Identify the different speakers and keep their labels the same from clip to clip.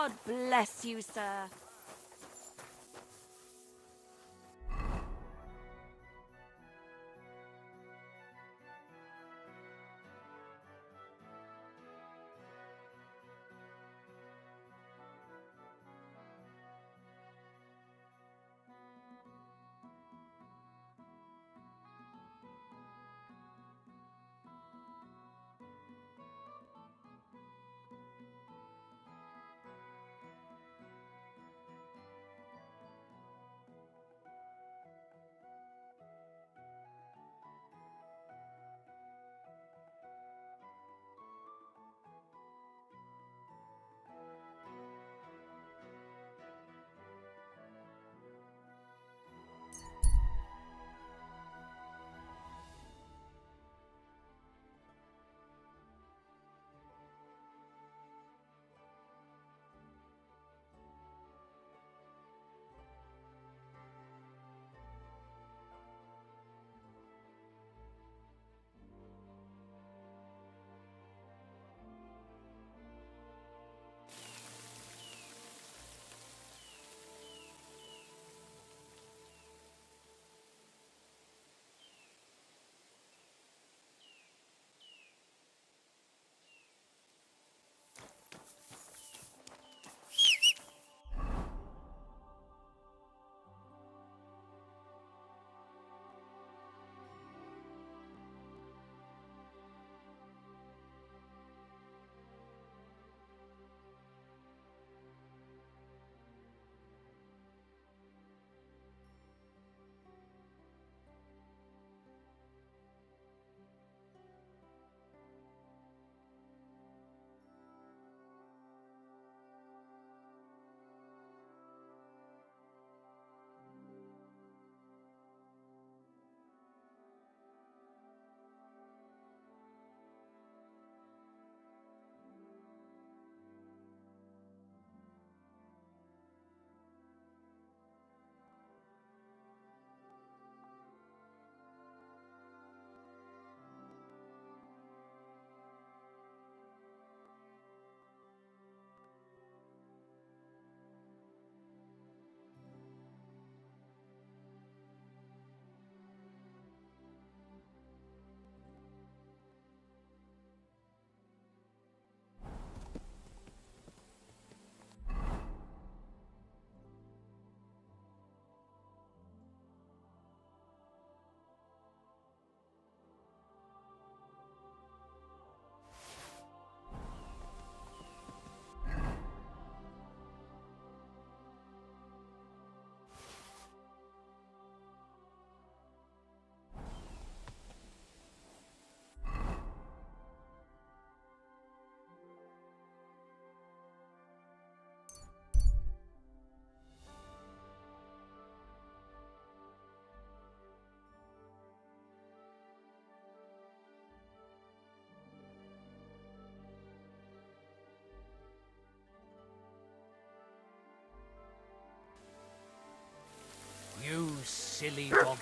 Speaker 1: God bless you, sir.
Speaker 2: You silly doggy.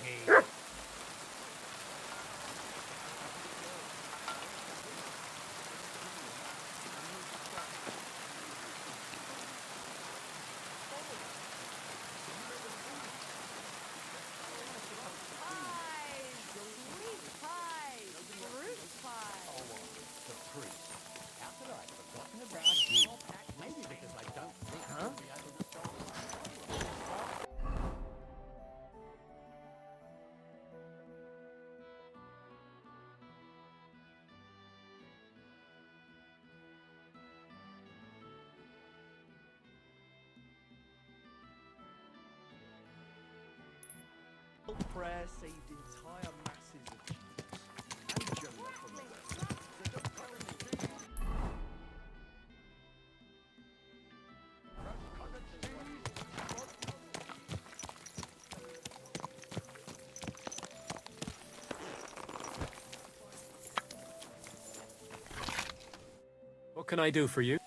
Speaker 3: Prayer saved entire masses of Jews and Jonah from the rest.
Speaker 2: What can I do for you?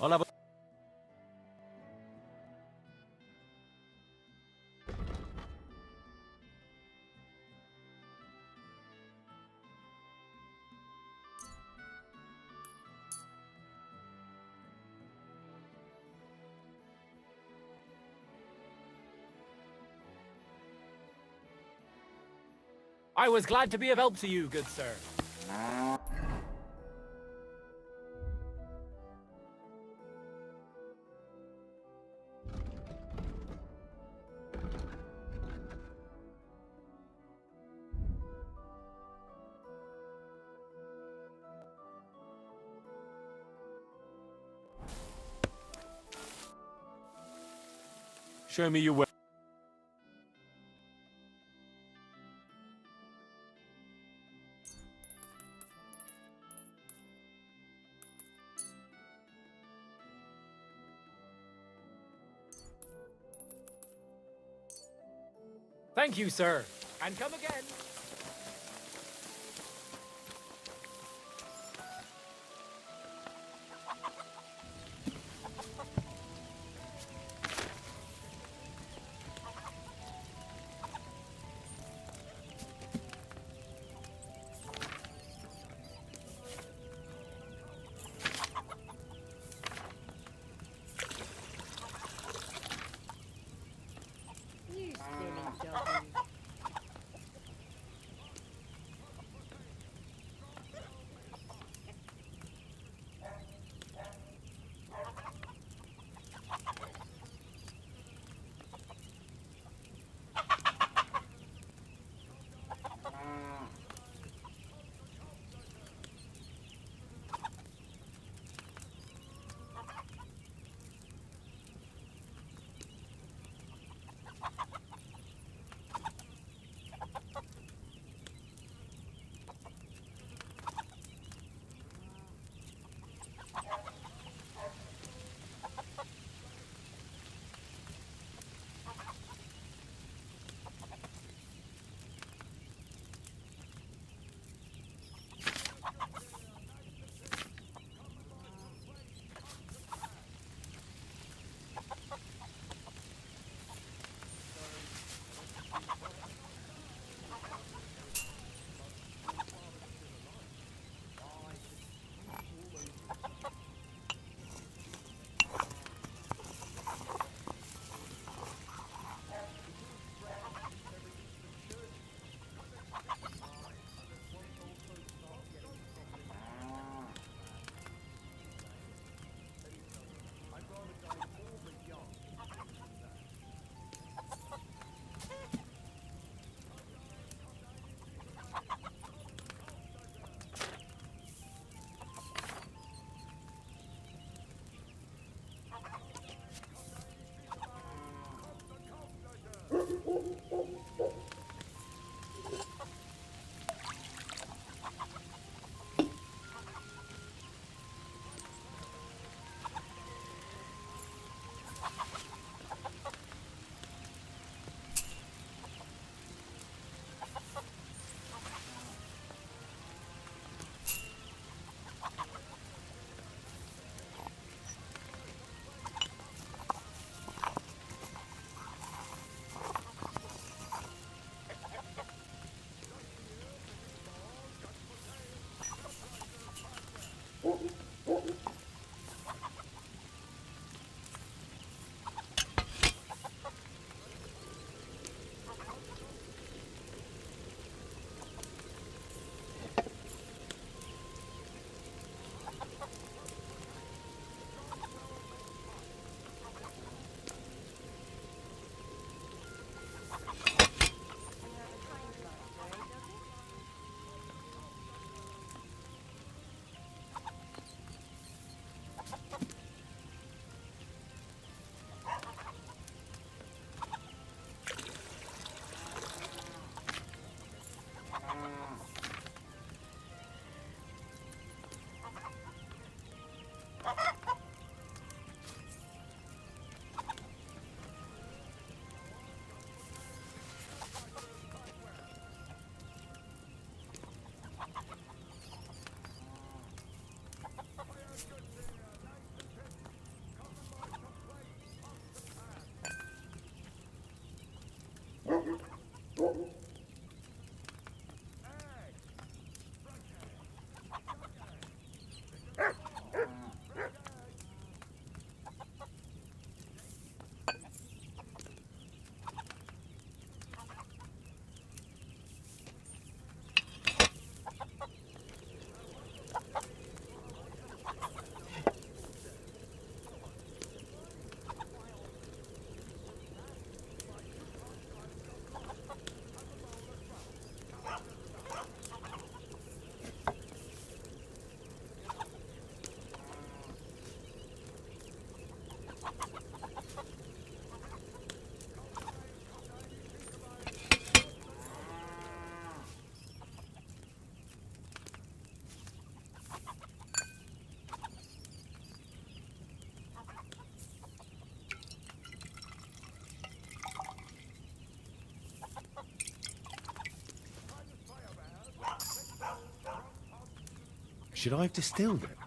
Speaker 2: I'll have a... I was glad to be of help to you, good sir. Show me your way. Thank you, sir. And come again.
Speaker 4: You silly doggy. Should I have distilled it?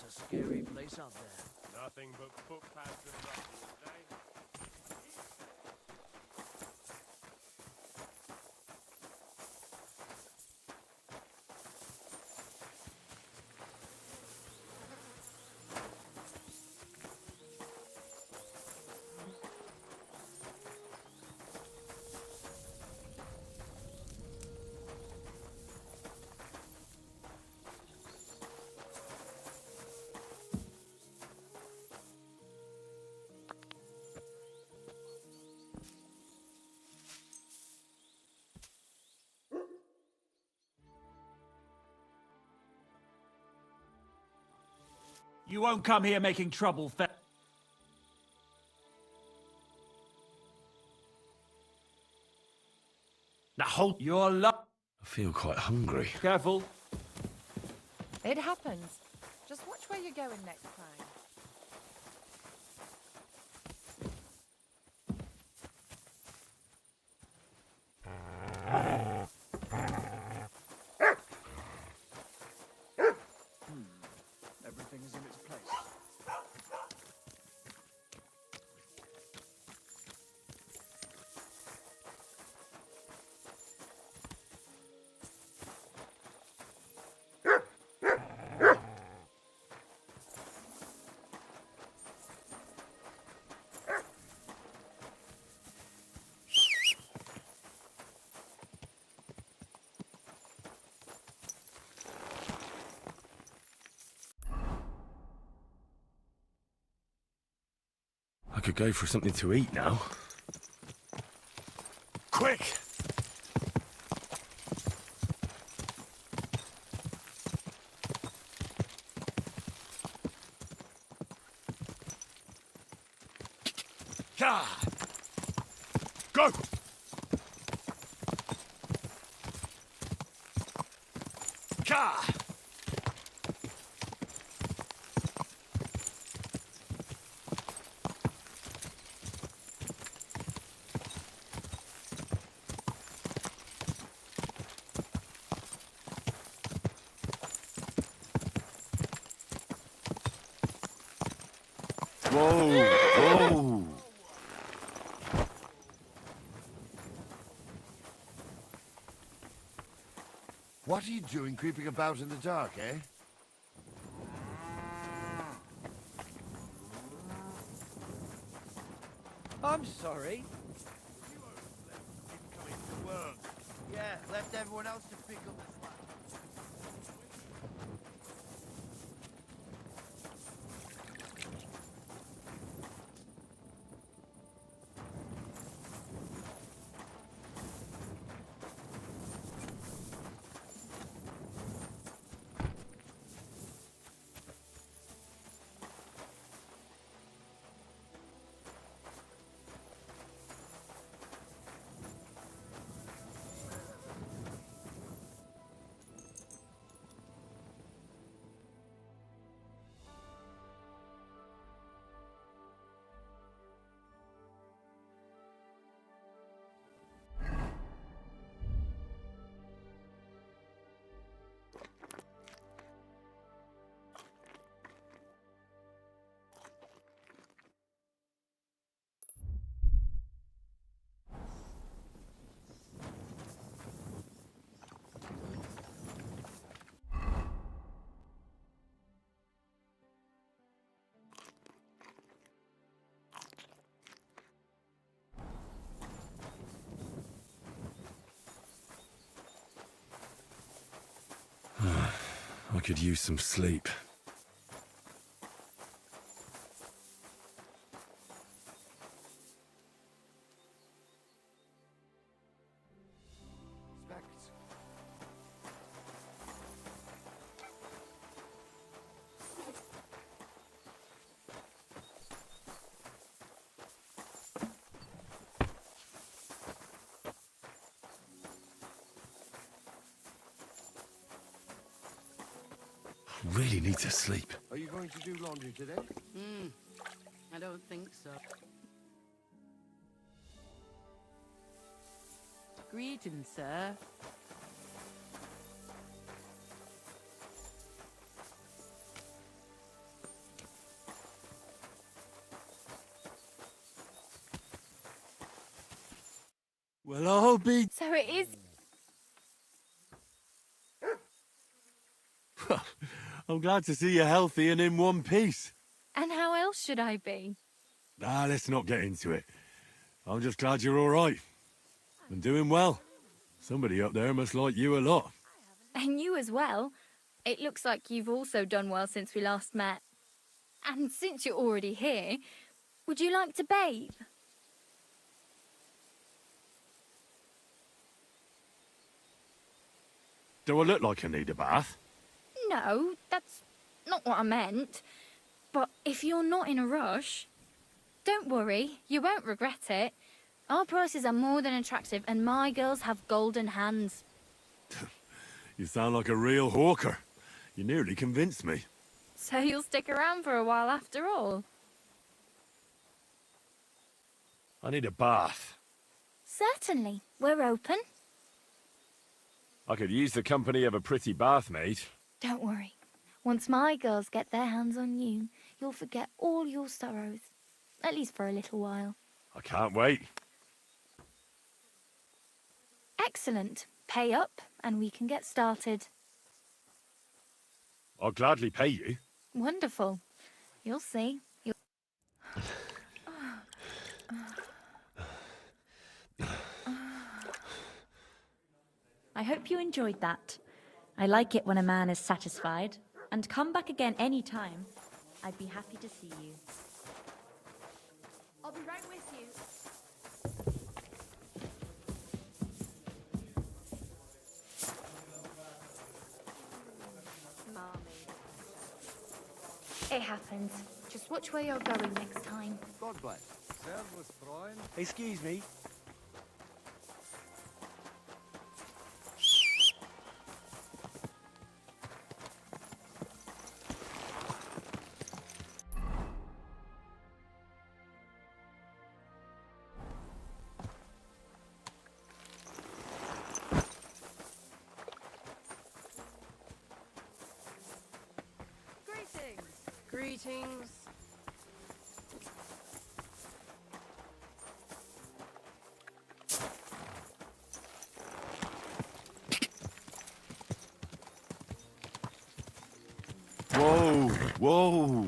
Speaker 3: a scary place out there.
Speaker 2: Nothing but footpaths and ruffians, eh?
Speaker 4: You won't come here making trouble, Now hold your luck.
Speaker 5: I feel quite hungry.
Speaker 4: Careful.
Speaker 6: It happens. Just watch where you're going next time.
Speaker 3: Everything is in its place.
Speaker 5: I could go for something to eat now. Quick! Ka! Go! Ka! Whoa! Whoa!
Speaker 7: What are you doing creeping about in the dark, eh?
Speaker 3: I'm sorry.
Speaker 7: Coming to work. Yeah, left everyone else to pick up the slack.
Speaker 5: I could use some sleep.
Speaker 7: Specs.
Speaker 5: Really need to sleep.
Speaker 7: Are you going to do laundry today?
Speaker 8: I don't think so. Greetings, sir.
Speaker 5: Well, I'll be...
Speaker 6: So it is.
Speaker 5: I'm glad to see you healthy and in one piece.
Speaker 6: And how else should I be?
Speaker 5: Let's not get into it. I'm just glad you're all right. And doing well. Somebody up there must like you a lot.
Speaker 6: And you as well. It looks like you've also done well since we last met. And since you're already here, would you like to bathe?
Speaker 5: Do I look like I need a bath?
Speaker 6: No, that's not what I meant. But if you're not in a rush, don't worry, you won't regret it. Our prices are more than attractive and my girls have golden hands.
Speaker 5: You sound like a real hawker. You nearly convinced me.
Speaker 6: So you'll stick around for a while after all?
Speaker 5: I need a bath.
Speaker 6: Certainly, we're open.
Speaker 5: I could use the company of a pretty bath mate.
Speaker 6: Don't worry. Once my girls get their hands on you, you'll forget all your sorrows. At least for a little while.
Speaker 5: I can't wait.
Speaker 6: Excellent. Pay up and we can get started.
Speaker 5: I'll gladly pay you.
Speaker 6: Wonderful. You'll see.
Speaker 9: I hope you enjoyed that. I like it when a man is satisfied. And come back again any time. I'd be happy to see you.
Speaker 6: I'll be right with you. It happens. Just watch where you're going next time.
Speaker 7: God bless.
Speaker 3: Servus, Freund.
Speaker 7: Excuse me.
Speaker 8: Greetings.
Speaker 5: Whoa, whoa.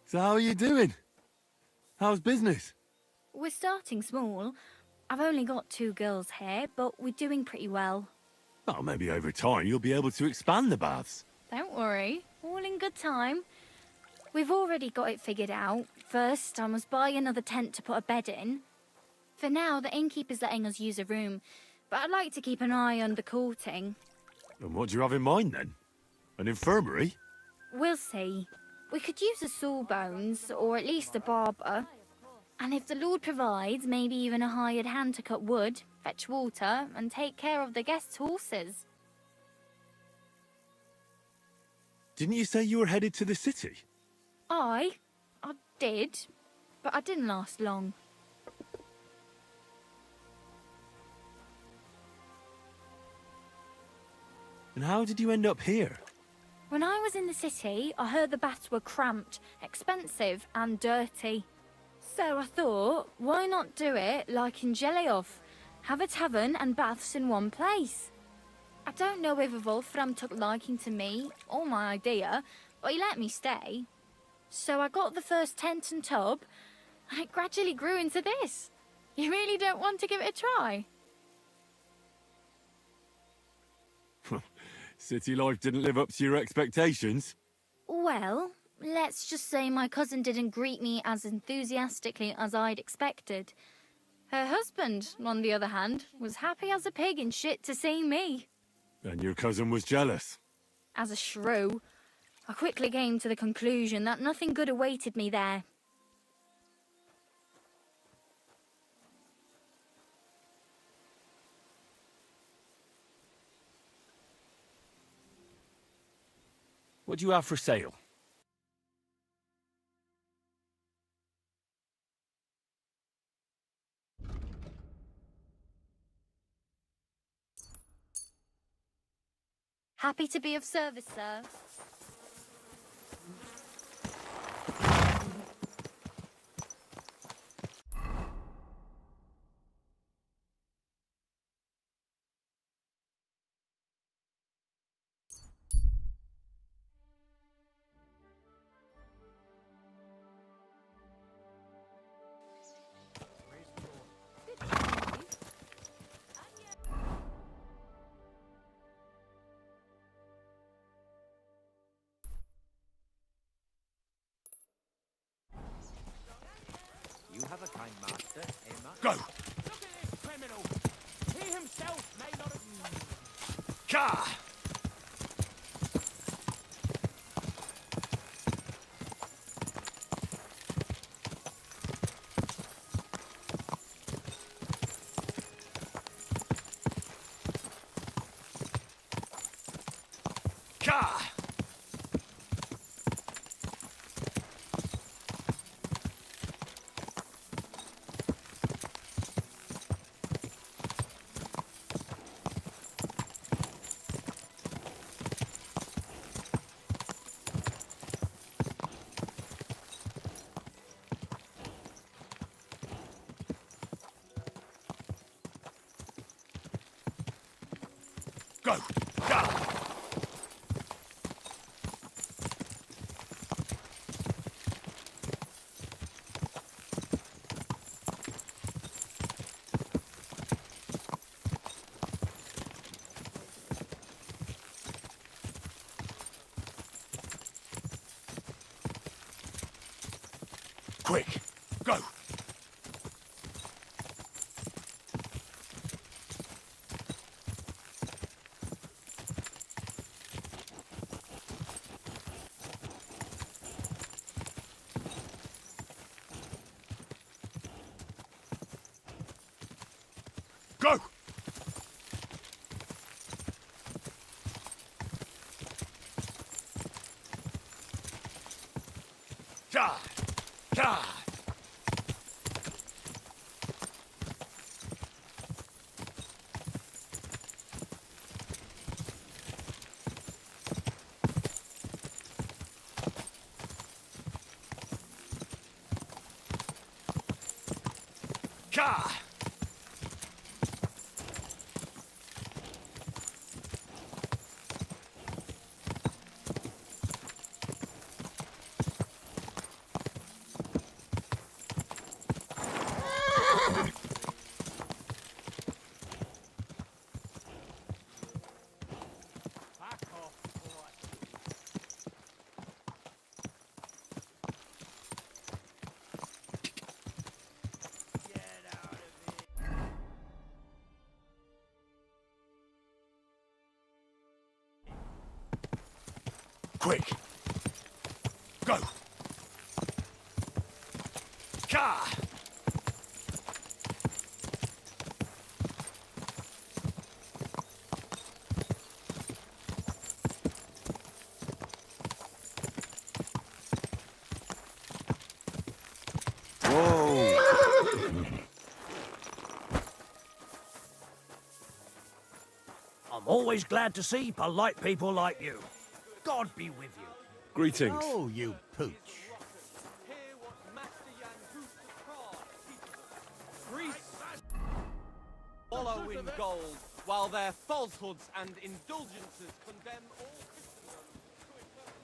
Speaker 5: So how are you doing? How's business?
Speaker 6: We're starting small. I've only got 2 girls here, but we're doing pretty well.
Speaker 5: Oh, maybe over time you'll be able to expand the baths.
Speaker 6: Don't worry, all in good time. We've already got it figured out. First, I must buy another tent to put a bed in. For now, the innkeeper's letting us use a room, but I'd like to keep an eye on the courting.
Speaker 5: And what do you have in mind then? An infirmary?
Speaker 6: We'll see. We could use a sawbones, or at least a barber. And if the Lord provides, maybe even a hired hand to cut wood, fetch water, and take care of the guests' horses.
Speaker 5: Didn't you say you were headed to the city?
Speaker 6: I did, but I didn't last long.
Speaker 5: And how did you end up here?
Speaker 6: When I was in the city, I heard the baths were cramped, expensive, and dirty. So I thought, why not do it like in Jellyov? Have a tavern and baths in one place. I don't know if Wolfram took liking to me or my idea, but he let me stay. So I got the first tent and tub, and it gradually grew into this. You really don't want to give it a try?
Speaker 5: City life didn't live up to your expectations?
Speaker 6: Well, let's just say my cousin didn't greet me as enthusiastically as I'd expected. Her husband, on the other hand, was happy as a pig in shit to see me.
Speaker 5: And your cousin was jealous?
Speaker 6: As a shrew, I quickly came to the conclusion that nothing good awaited me there.
Speaker 5: What do you have for sale?
Speaker 6: Happy to be of service, sir.
Speaker 7: have a kind master, eh, Matt?
Speaker 5: Go!
Speaker 4: Look at this criminal. He himself may not have...
Speaker 5: Car! Car! Go! Go! Quick! Go! Go! Charge! Charge! Car!
Speaker 4: Back off before I...
Speaker 7: Get out of here.
Speaker 5: Quick! Go! Car! Whoa!
Speaker 4: I'm always glad to see polite people like you. God be with you.
Speaker 5: Greetings.
Speaker 7: Oh, you pooch.
Speaker 3: Hear what Master Yan Greece follow in gold, while their falsehoods and indulgences condemn all Christendom to eternal...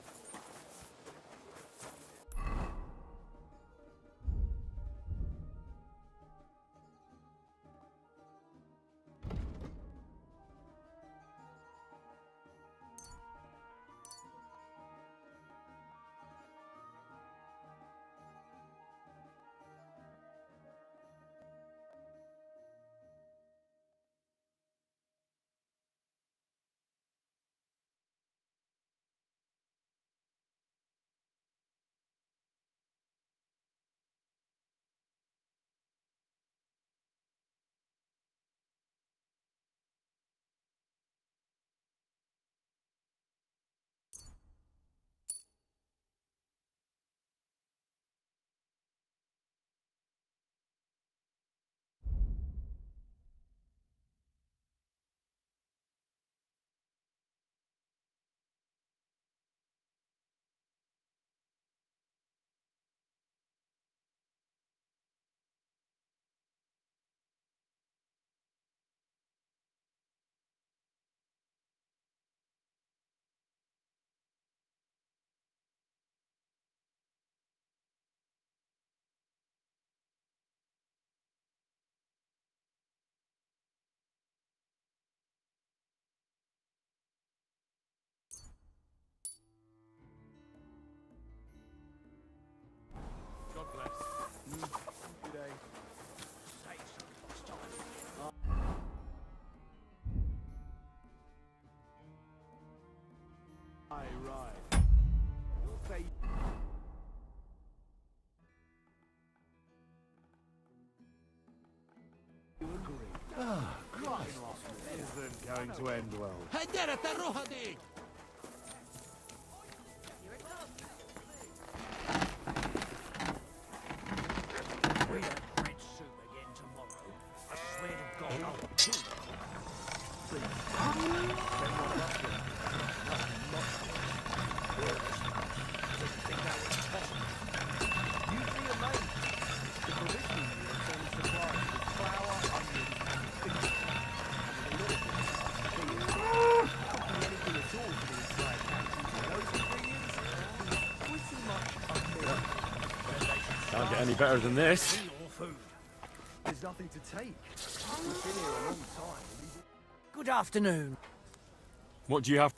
Speaker 2: God bless.
Speaker 3: Good
Speaker 7: going to end well.
Speaker 4: We have bread soup again tomorrow. I swear to God, I'll kill the
Speaker 7: You'd be amazed. The provision units only supply with flour, onions, and fish. And with a little bit cooking anything at all for the entire country with those ingredients is pretty much unreal.
Speaker 5: Can't get any better than this.
Speaker 4: or food.
Speaker 7: There's nothing to take. We've been here a long time.
Speaker 4: Good afternoon.
Speaker 5: What do you have?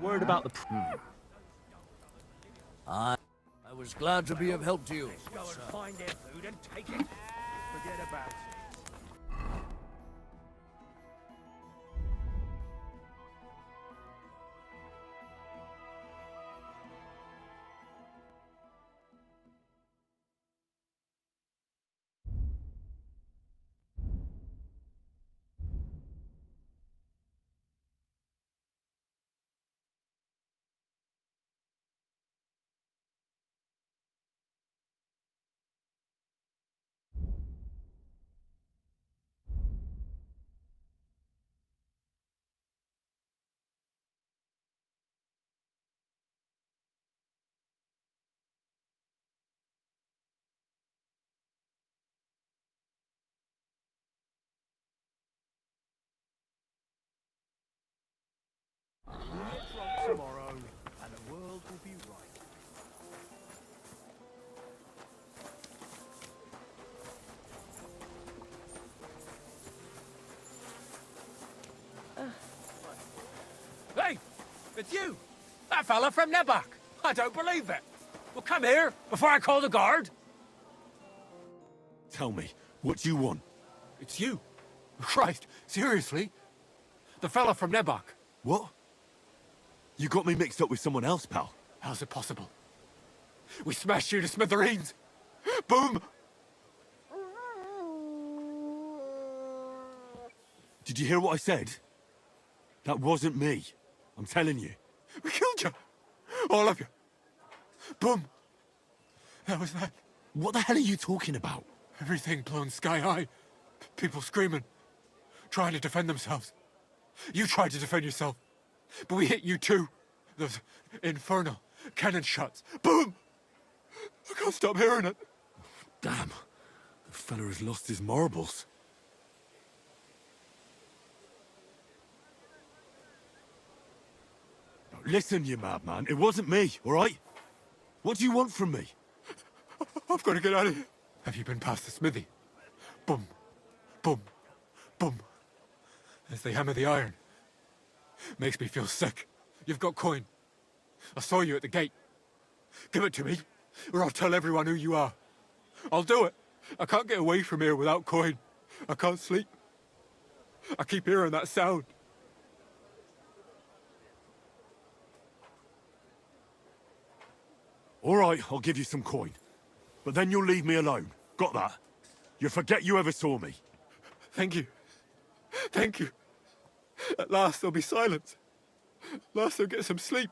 Speaker 2: Worried about the...
Speaker 4: I was glad to be of help to you. Let's go and find their food and take it.
Speaker 7: Forget about it. Tomorrow, and the world will be right.
Speaker 2: Hey! It's you! That fella from Nebak! I don't believe it! Well, come here, before I call the guard!
Speaker 5: Tell me, what do you want?
Speaker 2: It's you! Christ, seriously? The fella from Nebak.
Speaker 5: What? You got me mixed up with someone else, pal.
Speaker 2: How's it possible? We smashed you to smithereens! Boom!
Speaker 5: Did you hear what I said? That wasn't me. I'm telling you.
Speaker 2: We killed you! All of you! Boom! That was that.
Speaker 5: What the hell are you talking about?
Speaker 2: Everything blown sky high. People screaming. Trying to defend themselves. You tried to defend yourself. But we hit you too. Those infernal cannon shots. Boom! I can't stop hearing it.
Speaker 5: Damn. The fella has lost his marbles. Now, listen, you madman. It wasn't me, all right? What do you want from me?
Speaker 2: I've got to get out of here. Have you been past the smithy? Boom. Boom. Boom. As they hammer the iron. Makes me feel sick. You've got coin. I saw you at the gate. Give it to me, or I'll tell everyone who you are. I'll do it. I can't get away from here without coin. I can't sleep. I keep hearing that sound.
Speaker 5: All right, I'll give you some coin. But then you'll leave me alone. Got that? You'll forget you ever saw me.
Speaker 2: Thank you. Thank you. At last there'll be silence. Last I'll get some sleep.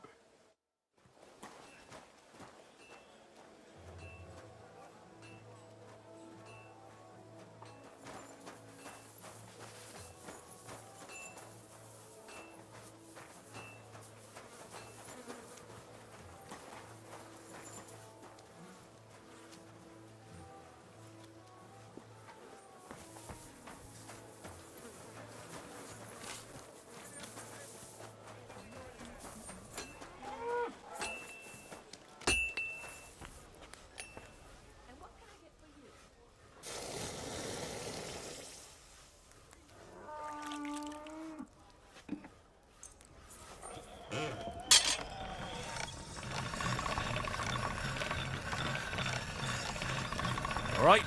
Speaker 4: All right?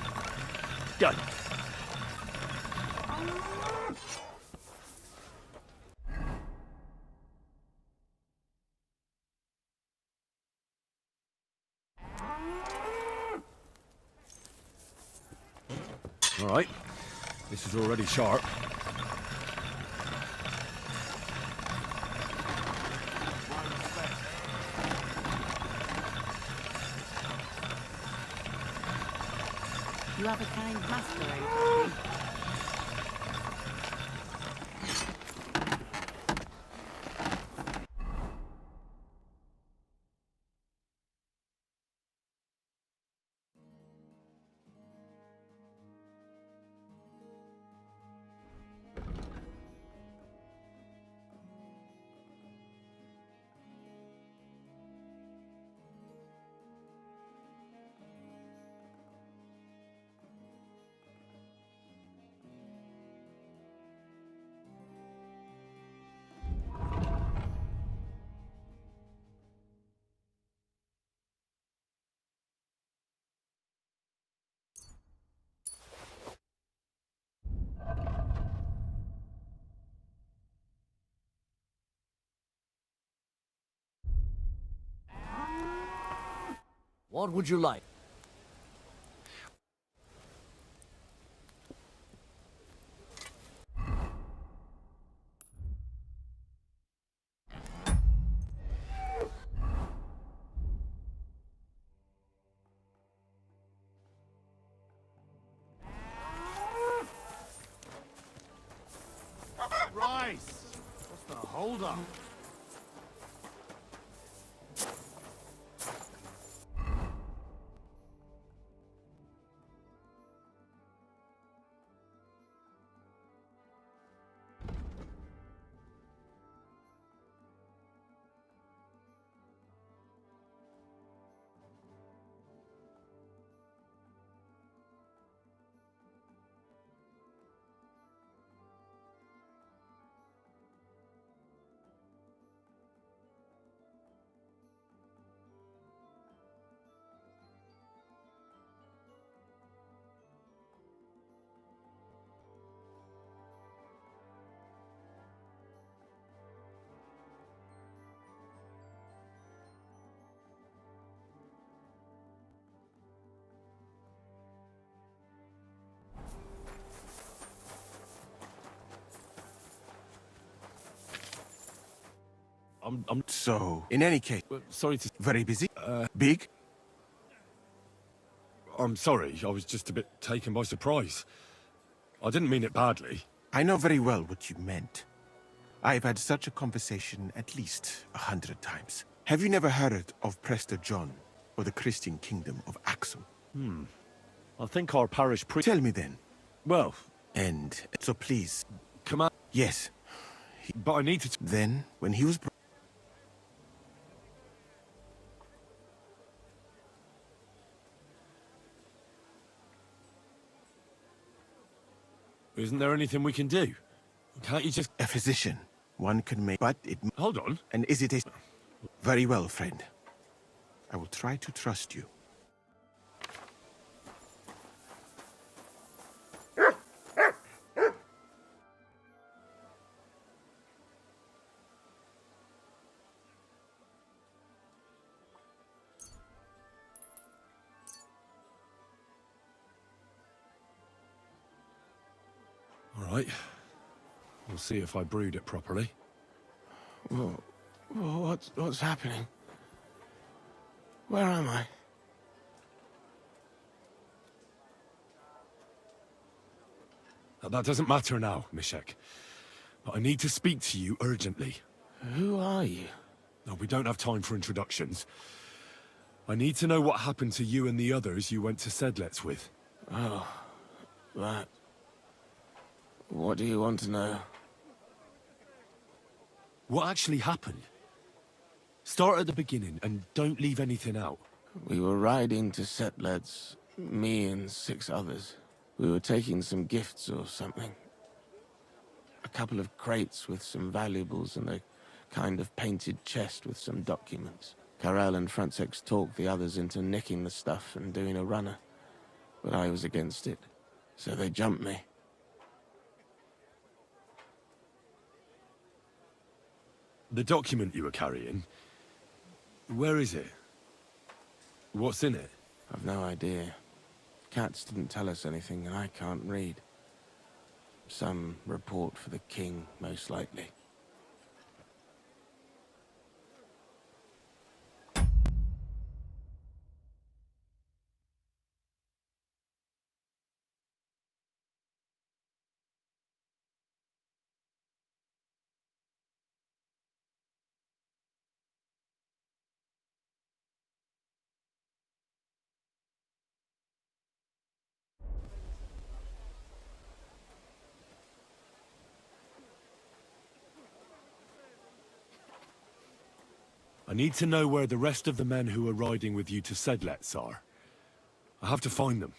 Speaker 4: Done.
Speaker 5: All right. This is already sharp.
Speaker 8: You have a kind masquerade, I think.
Speaker 4: What would you like?
Speaker 7: Rice! What's the hold up?
Speaker 5: I'm
Speaker 10: So, in any case,
Speaker 5: sorry to...
Speaker 10: very busy? Big?
Speaker 5: I'm sorry, I was just a bit taken by surprise. I didn't mean it badly.
Speaker 10: I know very well what you meant. I've had such a conversation at least 100 times. Have you never heard of Prester John or the Christian kingdom of Axum?
Speaker 5: I think our parish priest...
Speaker 10: Tell me then.
Speaker 5: Well,
Speaker 10: And so please,
Speaker 5: come on.
Speaker 10: yes.
Speaker 5: But I need to...
Speaker 10: Then, when he was...
Speaker 5: Isn't there anything we can do? Can't you just...
Speaker 10: A physician. One can make... But it...
Speaker 5: Hold on.
Speaker 10: And is it a... Very well, friend. I will try to trust you.
Speaker 5: All right. We'll see if I brewed it properly.
Speaker 10: What's happening? Where am I?
Speaker 5: That doesn't matter now, Mishek. But I need to speak to you urgently.
Speaker 10: Who are you?
Speaker 5: No, we don't have time for introductions. I need to know what happened to you and the others you went to Sedlets with.
Speaker 10: Oh, that... What do you want to know?
Speaker 5: What actually happened? Start at the beginning and don't leave anything out.
Speaker 10: We were riding to Setleds, me and 6 others. We were taking some gifts or something. A couple of crates with some valuables and a kind of painted chest with some documents. Karel and Francex talked the others into nicking the stuff and doing a runner. but I was against it, so they jumped me.
Speaker 5: The document you were carrying, where is it? What's in it?
Speaker 10: I've no idea. Cats didn't tell us anything, and I can't read. Some report for the king, most likely.
Speaker 5: I need to know where the rest of the men who are riding with you to Sedlets are. I have to find them.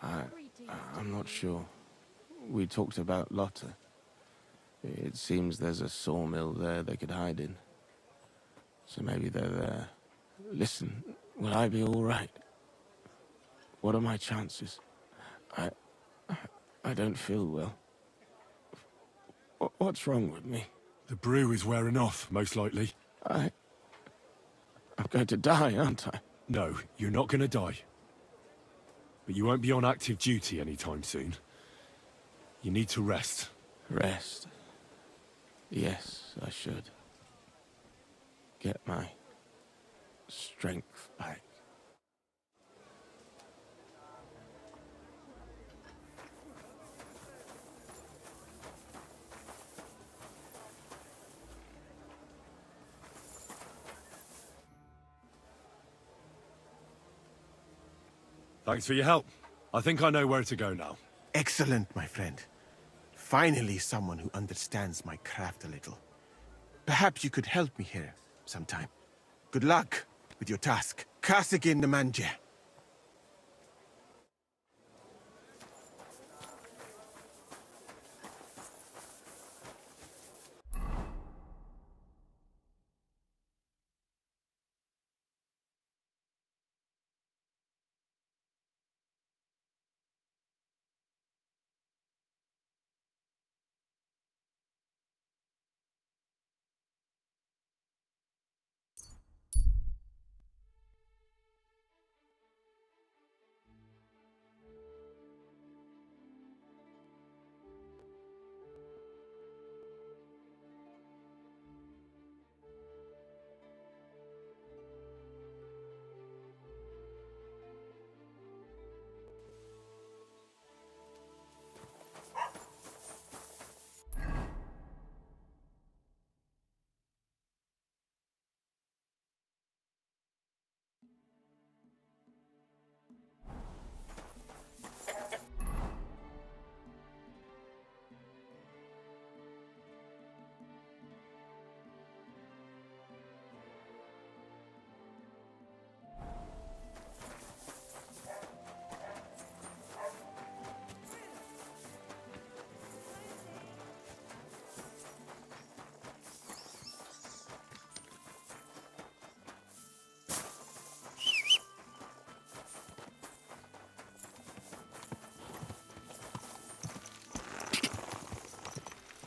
Speaker 10: I'm not sure. We talked about Lotta. It seems there's a sawmill there they could hide in. So maybe they're there. Listen, will I be all right? What are my chances? I don't feel well. What's wrong with me?
Speaker 5: The brew is wearing off, most likely.
Speaker 10: I'm going to die, aren't I?
Speaker 5: No, you're not gonna die. But you won't be on active duty anytime soon. You need to rest.
Speaker 10: Rest? Yes, I should. Get my strength back.
Speaker 5: Thanks for your help. I think I know where to go now.
Speaker 11: Excellent, my friend. Finally someone who understands my craft a little. Perhaps you could help me here sometime. Good luck with your task. Kasagin Namanje.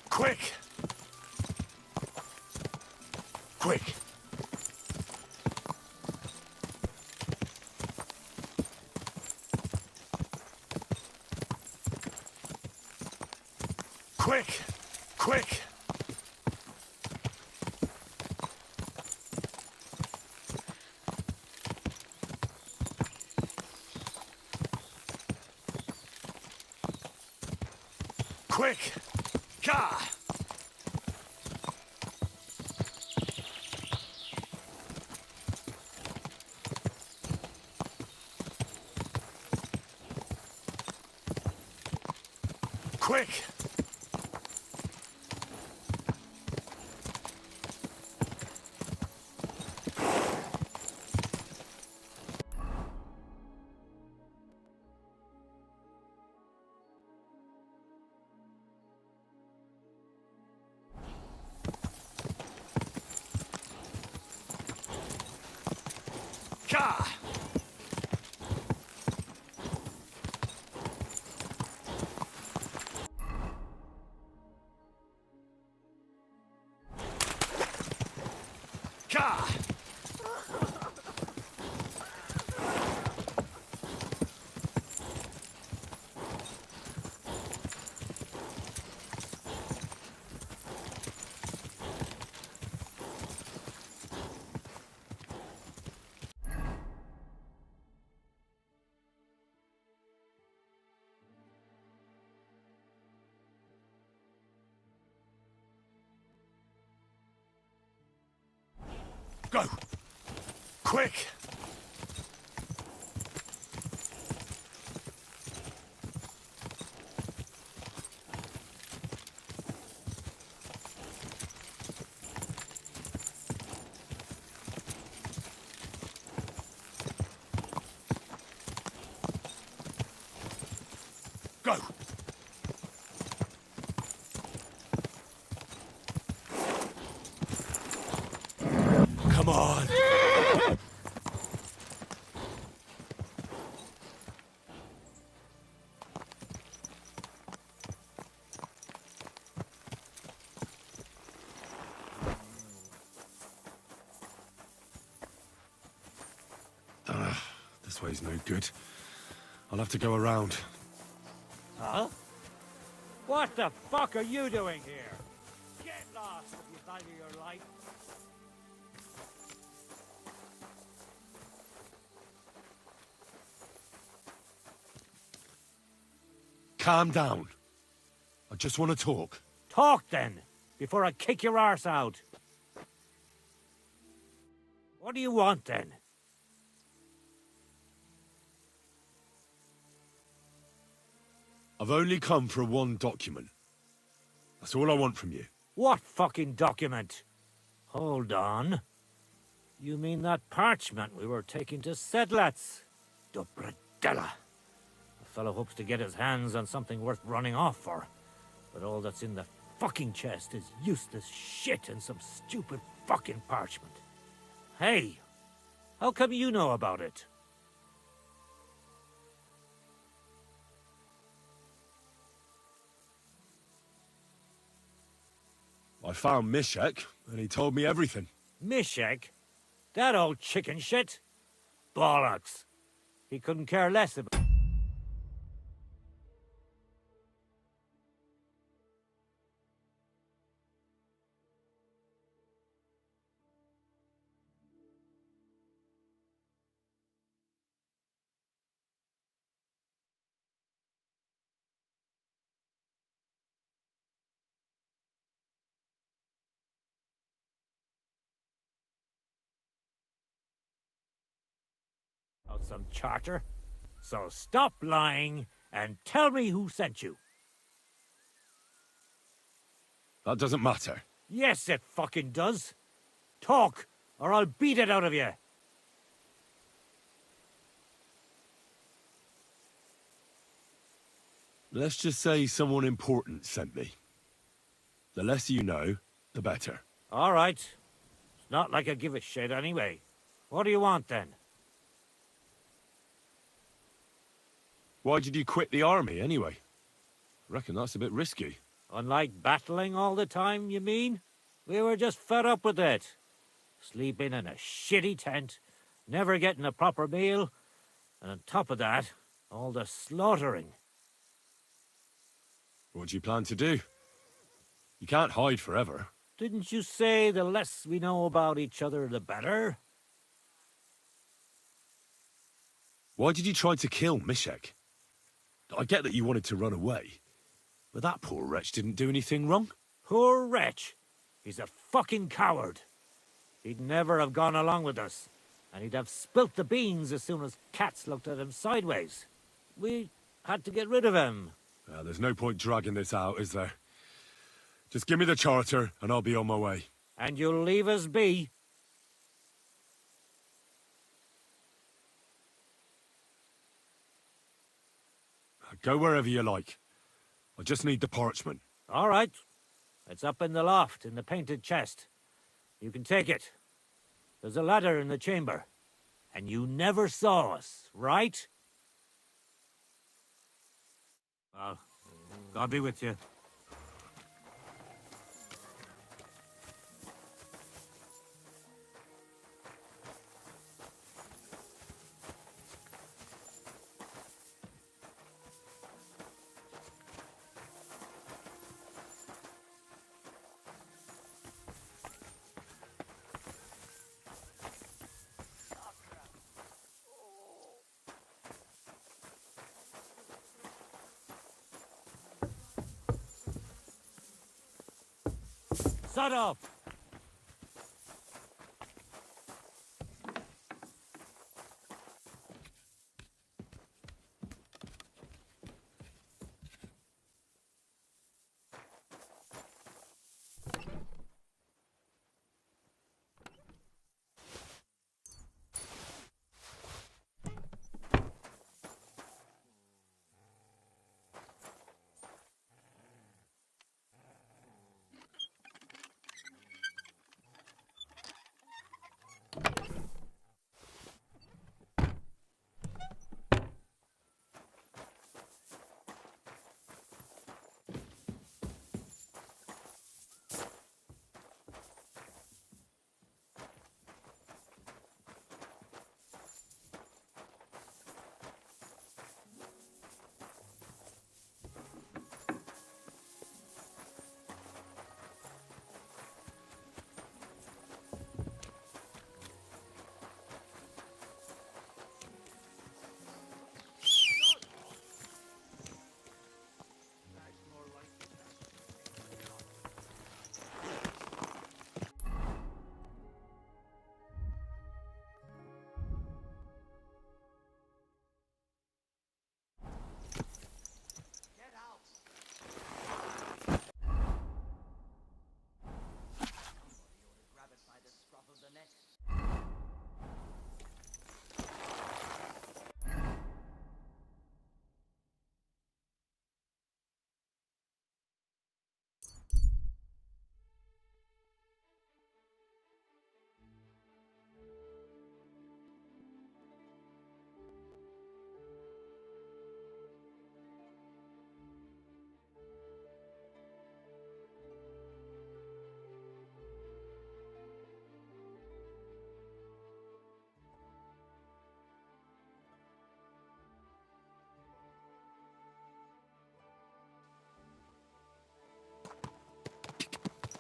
Speaker 5: Quick! Quick! Quick! Quick! Quick! Gah! Quick! Gah! Go! Quick! Go! Come on! This way's no good. I'll have to go around.
Speaker 4: Huh? What the fuck are you doing here? Get lost if you value your life.
Speaker 5: Calm down. I just want to talk.
Speaker 4: Talk then, before I kick your arse out. What do you want then?
Speaker 5: I've only come for one document. That's all I want from you.
Speaker 4: What fucking document? Hold on. You mean that parchment we were taking to Sedlets? Dobradella. The fellow hopes to get his hands on something worth running off for. But all that's in the fucking chest is useless shit and some stupid fucking parchment. Hey, how come you know about it?
Speaker 5: I found Mishek, and he told me everything.
Speaker 4: Mishek? That old chicken shit? Bollocks. He couldn't care less about... some charter. So stop lying and tell me who sent you.
Speaker 5: That doesn't matter.
Speaker 4: Yes, it fucking does. Talk, or I'll beat it out of you.
Speaker 5: Let's just say someone important sent me. The less you know, the better.
Speaker 4: All right. It's not like I give a shit anyway. What do you want then?
Speaker 5: Why did you quit the army, anyway? Reckon that's a bit risky.
Speaker 4: Unlike battling all the time, you mean? We were just fed up with it. Sleeping in a shitty tent, never getting a proper meal, and on top of that, all the slaughtering.
Speaker 5: What do you plan to do? You can't hide forever.
Speaker 4: Didn't you say the less we know about each other, the better?
Speaker 5: Why did you try to kill Mishek? I get that you wanted to run away, but that poor wretch didn't do anything wrong.
Speaker 4: Poor wretch. He's a fucking coward. He'd never have gone along with us, and he'd have spilt the beans as soon as cats looked at him sideways. We had to get rid of him.
Speaker 5: There's no point dragging this out, is there? Just give me the charter, and I'll be on my way.
Speaker 4: And you'll leave us be?
Speaker 5: Go wherever you like. I just need the parchment.
Speaker 4: All right. It's up in the loft, in the painted chest. You can take it. There's a ladder in the chamber. And you never saw us, right? Well, God be with you. Shut up!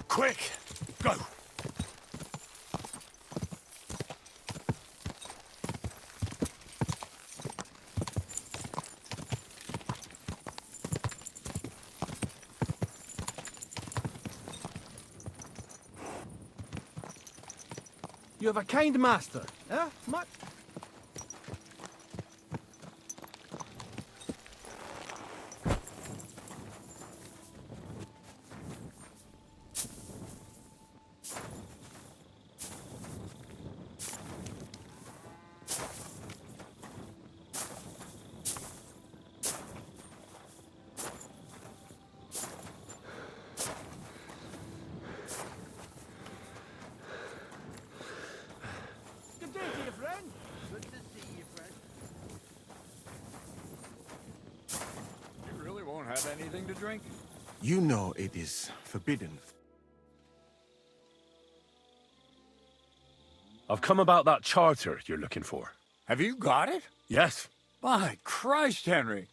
Speaker 5: Quick! Go!
Speaker 3: You have a kind master, eh? Good day to you, friend. Good to see you, friend.
Speaker 2: You really won't have anything to drink?
Speaker 11: You know it is forbidden.
Speaker 5: I've come about that charter you're looking for.
Speaker 2: Have you got it?
Speaker 5: Yes.
Speaker 2: By Christ, Henry.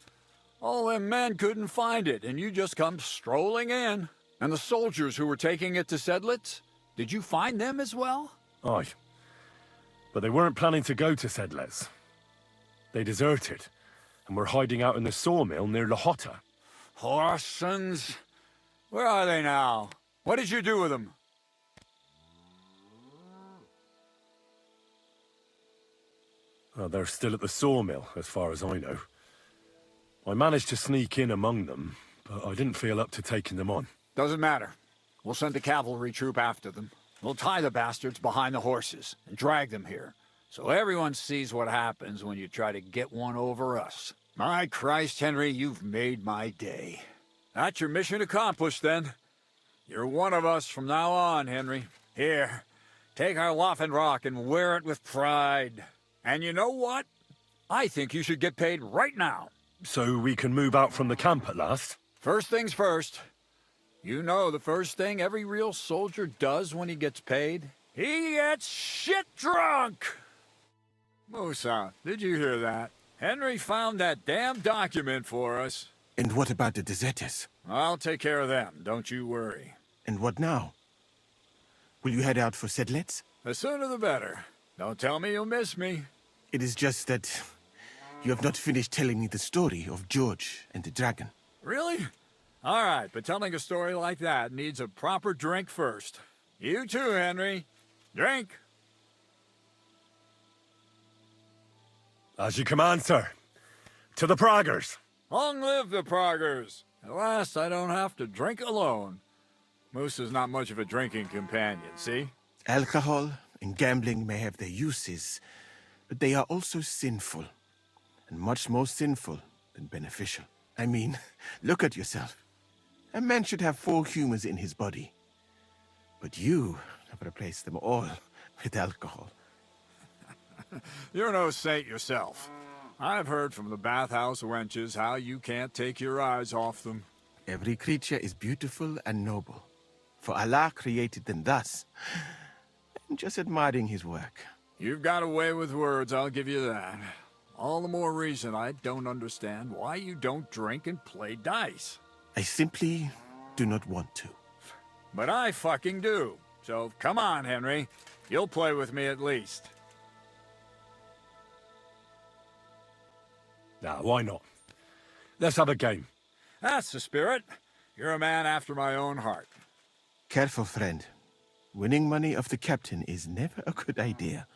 Speaker 2: All them men couldn't find it, and you just come strolling in. And the soldiers who were taking it to Sedlitz, did you find them as well?
Speaker 5: Aye. But they weren't planning to go to Sedlitz. They deserted, and were hiding out in the sawmill near Lahota.
Speaker 2: Horsons. Where are they now? What did you do with them?
Speaker 5: Well, they're still at the sawmill, as far as I know. I managed to sneak in among them, but I didn't feel up to taking them on.
Speaker 2: Doesn't matter. We'll send a cavalry troop after them. We'll tie the bastards behind the horses and drag them here, so everyone sees what happens when you try to get one over us. My Christ, Henry, you've made my day. That's your mission accomplished, then. You're one of us from now on, Henry. Here, take our Waffenrock and wear it with pride. And you know what? I think you should get paid right now.
Speaker 5: So we can move out from the camp at last?
Speaker 2: First things first. You know the first thing every real soldier does when he gets paid? He gets shit drunk! Musa, did you hear that? Henry found that damn document for us.
Speaker 11: And what about the deserters?
Speaker 2: I'll take care of them, don't you worry.
Speaker 11: And what now? Will you head out for Sedlitz?
Speaker 2: The sooner the better. Don't tell me you'll miss me.
Speaker 11: It is just that you have not finished telling me the story of George and the dragon.
Speaker 2: Really?
Speaker 12: All right, but telling a story like that needs a proper drink first. You too, Henry. Drink.
Speaker 5: As you command, sir. To the Praggers.
Speaker 12: Long live the Praggers. At last, I don't have to drink alone. Moose is not much of a drinking companion, see?
Speaker 11: Alcohol and gambling may have their uses, but they are also sinful, and much more sinful than beneficial. I mean, look at yourself. A man should have 4 humors in his body, but you have replaced them all with alcohol.
Speaker 12: You're no saint yourself. I've heard from the bathhouse wenches how you can't take your eyes off them.
Speaker 11: Every creature is beautiful and noble, for Allah created them thus. I'm just admiring his work.
Speaker 12: You've got a way with words, I'll give you that. All the more reason I don't understand why you don't drink and play dice.
Speaker 11: I simply do not want to.
Speaker 12: But I fucking do. So come on, Henry. You'll play with me at least.
Speaker 5: Nah, why not? Let's have a game.
Speaker 12: That's the spirit. You're a man after my own heart.
Speaker 11: Careful, friend. Winning money off the captain is never a good idea.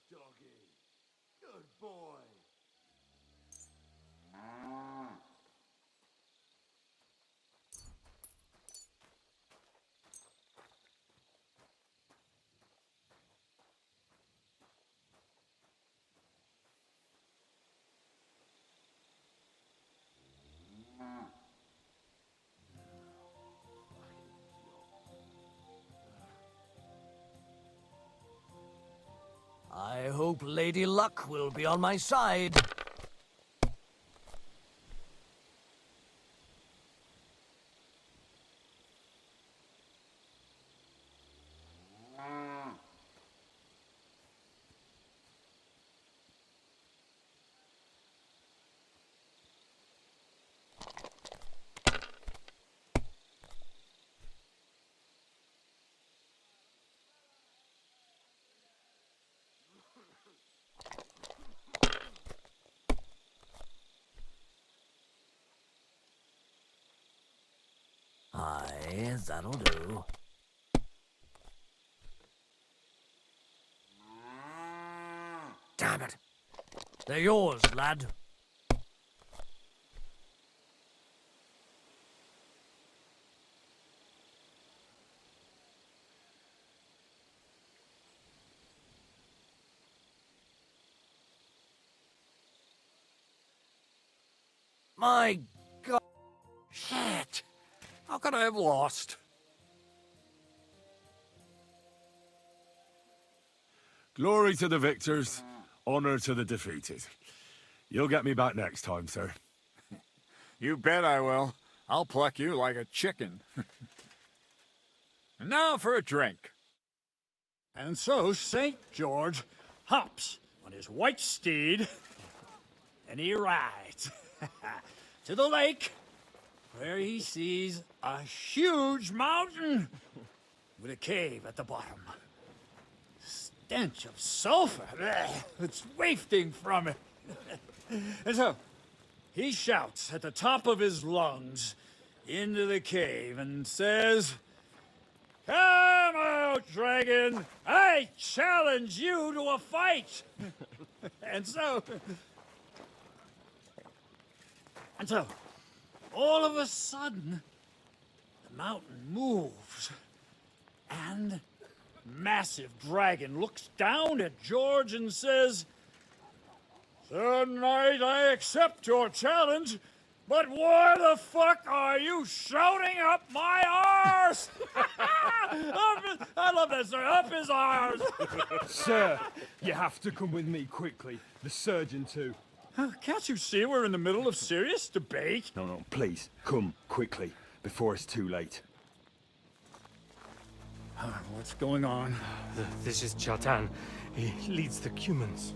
Speaker 3: Doggy. Good boy. I hope Lady Luck will be on my side. Aye, that'll do. Damn it. They're yours, lad. My God. Shit. How could I have lost?
Speaker 5: Glory to the victors, honor to the defeated. You'll get me back next time, sir.
Speaker 12: You bet I will. I'll pluck you like a chicken. And now for a drink.
Speaker 13: And so St. George hops on his white steed, and he rides to the lake, where he sees a huge mountain with a cave at the bottom. Stench of sulfur, it's wafting from it. And so he shouts at the top of his lungs into the cave and says, "Come out, dragon! I challenge you to a fight!" And so, all of a sudden, the mountain moves, and massive dragon looks down at George and says, "Sir Knight, I accept your challenge, but why the fuck are you shouting up my arse?" I love that, sir. Up his arse.
Speaker 14: Sir, you have to come with me quickly. The surgeon too.
Speaker 13: Can't you see we're in the middle of serious debate?
Speaker 14: No, please, come quickly, before it's too late.
Speaker 13: What's going on?
Speaker 15: This is Chatan. He leads the Cumans.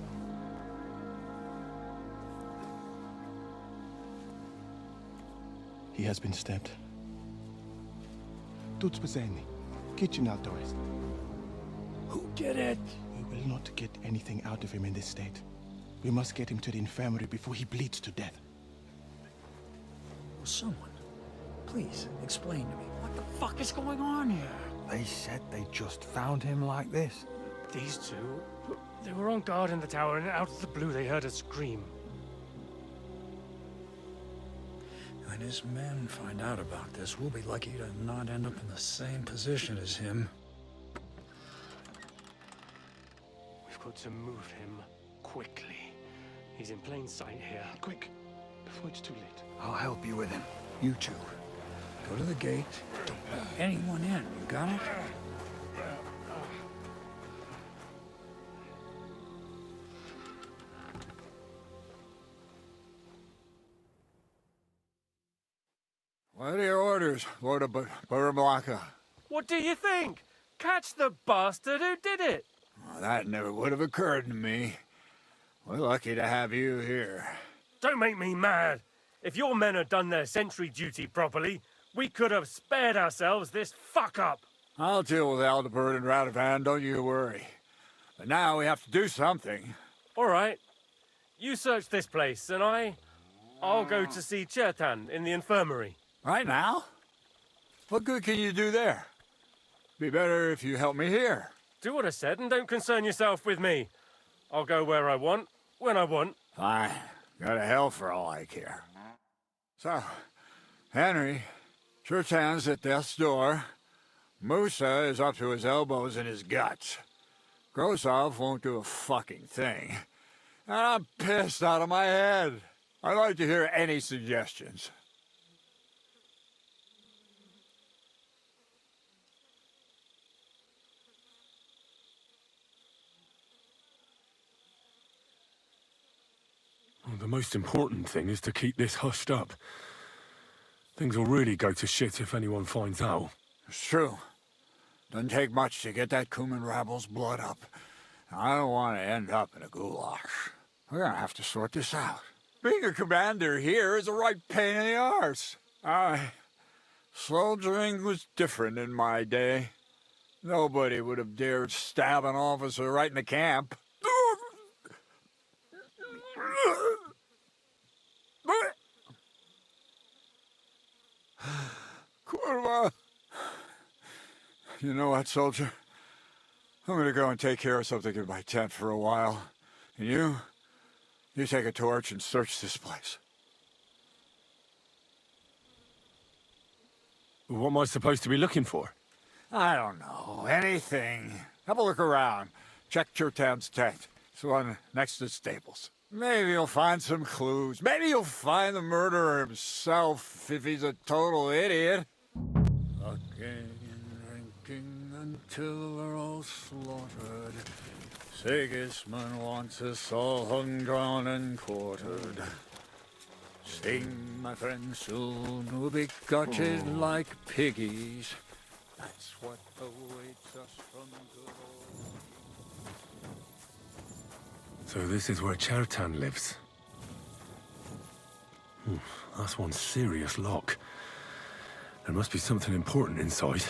Speaker 11: He has been stabbed. Tut's spaseni. Kitchen alto est.
Speaker 13: Who did it?
Speaker 11: We will not get anything out of him in this state. We must get him to the infirmary before he bleeds to death.
Speaker 13: Will someone, please explain to me what the fuck is going on here?
Speaker 16: They said they just found him like this.
Speaker 15: These two, they were on guard in the tower, and out of the blue they heard a scream.
Speaker 13: When his men find out about this, we'll be lucky to not end up in the same position as him.
Speaker 15: We've got to move him quickly. He's in plain sight here.
Speaker 11: Quick, before it's too late.
Speaker 13: I'll help you with him. You two, go to the gate. Don't let anyone in. You got it?
Speaker 12: What are your orders, Lord of Burblaka?
Speaker 15: What do you think? Catch the bastard who did it!
Speaker 12: Well, that never would have occurred to me. We're lucky to have you here.
Speaker 15: Don't make me mad. If your men had done their sentry duty properly, we could have spared ourselves this fuck-up.
Speaker 12: I'll deal with Aldebert and Radovan, don't you worry. But now we have to do something.
Speaker 15: All right. You search this place, and I'll go to see Chertan in the infirmary.
Speaker 12: Right now? What good can you do there? Be better if you help me here.
Speaker 15: Do what I said and don't concern yourself with me. I'll go where I want, when I want.
Speaker 12: Fine. Go to hell for all I care. So, Henry, Chertan's at death's door. Musa is up to his elbows in his guts. Grosov won't do a fucking thing. And I'm pissed out of my head. I'd like to hear any suggestions.
Speaker 5: Well, the most important thing is to keep this hushed up. Things will really go to shit if anyone finds out.
Speaker 12: It's true. Doesn't take much to get that Cuman rabble's blood up. I don't want to end up in a goulash. We're gonna have to sort this out. Being a commander here is a right pain in the arse. Soldiering was different in my day. Nobody would have dared stab an officer right in the camp. Kurva. You know what, soldier? I'm gonna go and take care of something in my tent for a while. And you take a torch and search this place.
Speaker 5: What am I supposed to be looking for?
Speaker 12: I don't know. Anything. Have a look around. Check Chertan's tent. It's the one next to the stables. Maybe you'll find some clues. Maybe you'll find the murderer himself if he's a total idiot. Fucking and drinking until we're all slaughtered. Sigismund wants us all hung, drawn, and quartered. Sing, my friends, soon we'll be gutted like piggies. That's what awaits us from good old...
Speaker 5: So this is where Chertan lives. That's one serious lock. There must be something important inside.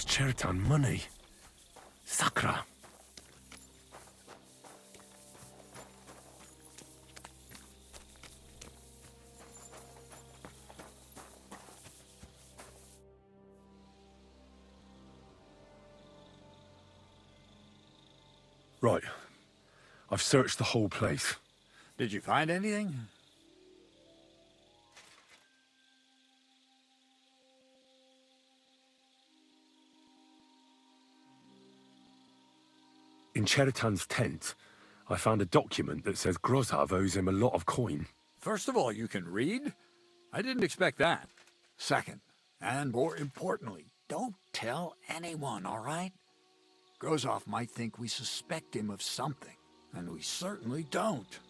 Speaker 5: Chertan money. Sakra. Right. I've searched the whole place.
Speaker 12: Did you find anything?
Speaker 5: In Cheritan's tent, I found a document that says Grozav owes him a lot of coin.
Speaker 12: First of all, you can read? I didn't expect that. Second, and more importantly, don't tell anyone, all right? Grozov might think we suspect him of something, and we certainly don't.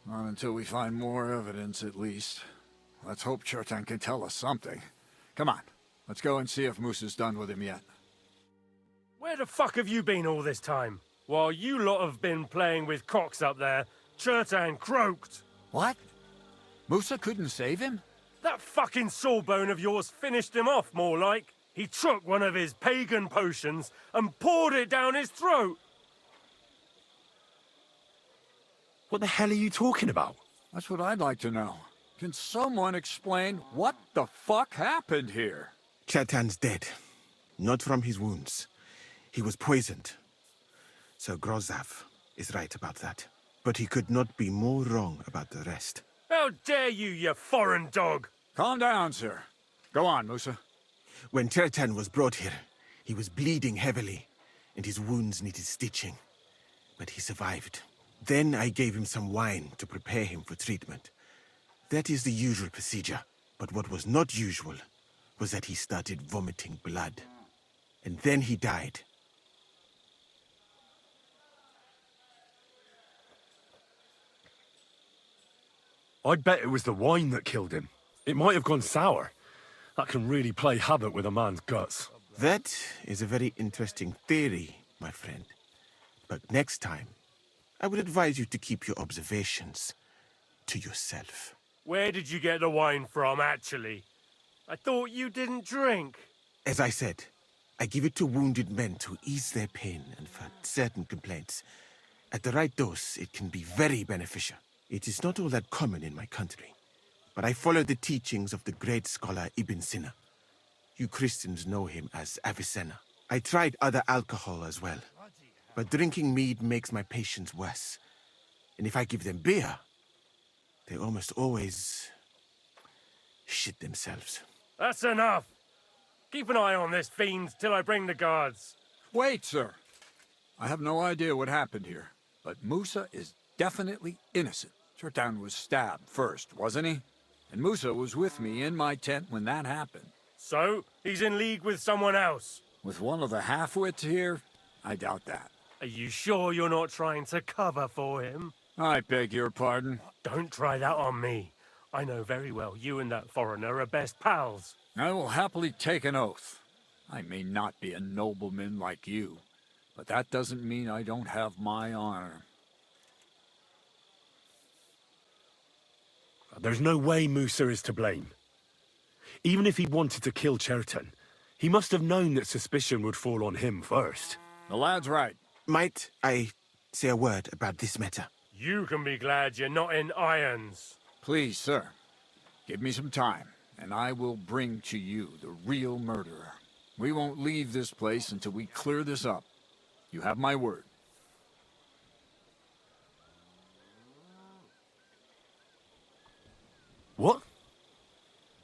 Speaker 12: Not until we find more evidence, at least. Let's hope Chertan can tell us something. Come on, let's go and see if Moosa's done with him yet.
Speaker 15: Where the fuck have you been all this time? While you lot have been playing with cocks up there, Chertan croaked.
Speaker 12: What? Moosa couldn't save him?
Speaker 15: That fucking sawbone of yours finished him off, more like. He took one of his pagan potions and poured it down his throat.
Speaker 5: What the hell are you talking about?
Speaker 12: That's what I'd like to know. Can someone explain what the fuck happened here?
Speaker 11: Chertan's dead. Not from his wounds. He was poisoned. So Grozav is right about that. But he could not be more wrong about the rest.
Speaker 15: How dare you, you foreign dog!
Speaker 12: Calm down, sir. Go on, Moosa.
Speaker 11: When Chertan was brought here, he was bleeding heavily, and his wounds needed stitching. But he survived. Then I gave him some wine to prepare him for treatment. That is the usual procedure. But what was not usual was that he started vomiting blood. And then he died.
Speaker 5: I'd bet it was the wine that killed him. It might have gone sour. That can really play havoc with a man's guts.
Speaker 11: That is a very interesting theory, my friend. But next time, I would advise you to keep your observations to yourself.
Speaker 15: Where did you get the wine from, actually? I thought you didn't drink.
Speaker 11: As I said, I give it to wounded men to ease their pain and for certain complaints. At the right dose, it can be very beneficial. It is not all that common in my country, but I follow the teachings of the great scholar Ibn Sina. You Christians know him as Avicenna. I tried other alcohol as well, but drinking mead makes my patients worse. And if I give them beer, they almost always shit themselves.
Speaker 15: That's enough! Keep an eye on this fiend till I bring the guards.
Speaker 12: Wait, sir. I have no idea what happened here, but Moosa is definitely innocent. Chertan was stabbed first, wasn't he? And Moosa was with me in my tent when that happened.
Speaker 15: So, he's in league with someone else?
Speaker 12: With one of the half-wits here? I doubt that.
Speaker 15: Are you sure you're not trying to cover for him?
Speaker 12: I beg your pardon.
Speaker 15: Don't try that on me. I know very well you and that foreigner are best pals.
Speaker 12: I will happily take an oath. I may not be a nobleman like you, but that doesn't mean I don't have my honor.
Speaker 5: There's no way Moosa is to blame. Even if he wanted to kill Chertan, he must have known that suspicion would fall on him first.
Speaker 12: The lad's right.
Speaker 11: Might I say a word about this matter?
Speaker 15: You can be glad you're not in irons.
Speaker 12: Please, sir. Give me some time, and I will bring to you the real murderer. We won't leave this place until we clear this up. You have my word.
Speaker 5: What?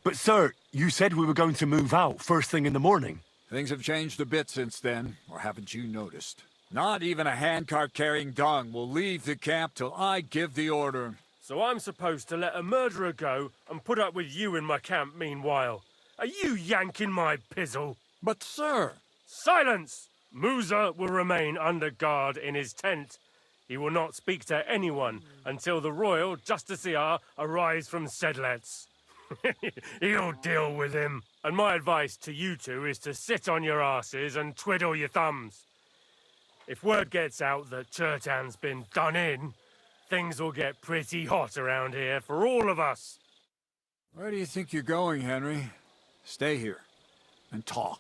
Speaker 5: But sir, you said we were going to move out first thing in the morning.
Speaker 12: Things have changed a bit since then, or haven't you noticed? Not even a handcart carrying dung will leave the camp till I give the order.
Speaker 15: So I'm supposed to let a murderer go and put up with you in my camp meanwhile. Are you yanking my pizzle?
Speaker 12: But sir...
Speaker 15: Silence! Moosa will remain under guard in his tent. He will not speak to anyone until the royal justiciar arrives from Sedlets. He'll deal with him. And my advice to you two is to sit on your asses and twiddle your thumbs. If word gets out that Chertan's been done in, things will get pretty hot around here for all of us.
Speaker 12: Where do you think you're going, Henry? Stay here and talk.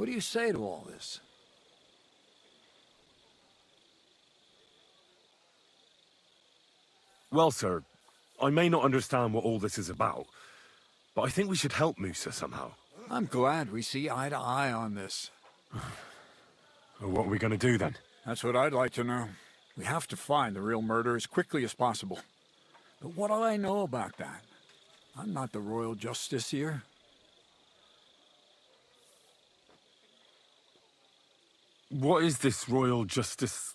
Speaker 12: What do you say to all this?
Speaker 5: Well, sir, I may not understand what all this is about, but I think we should help Musa somehow.
Speaker 12: I'm glad we see eye to eye on this.
Speaker 5: What are we going to do then?
Speaker 12: That's what I'd like to know. We have to find the real murderer as quickly as possible. But what do I know about that? I'm not the royal justiciar.
Speaker 5: What is this royal justice?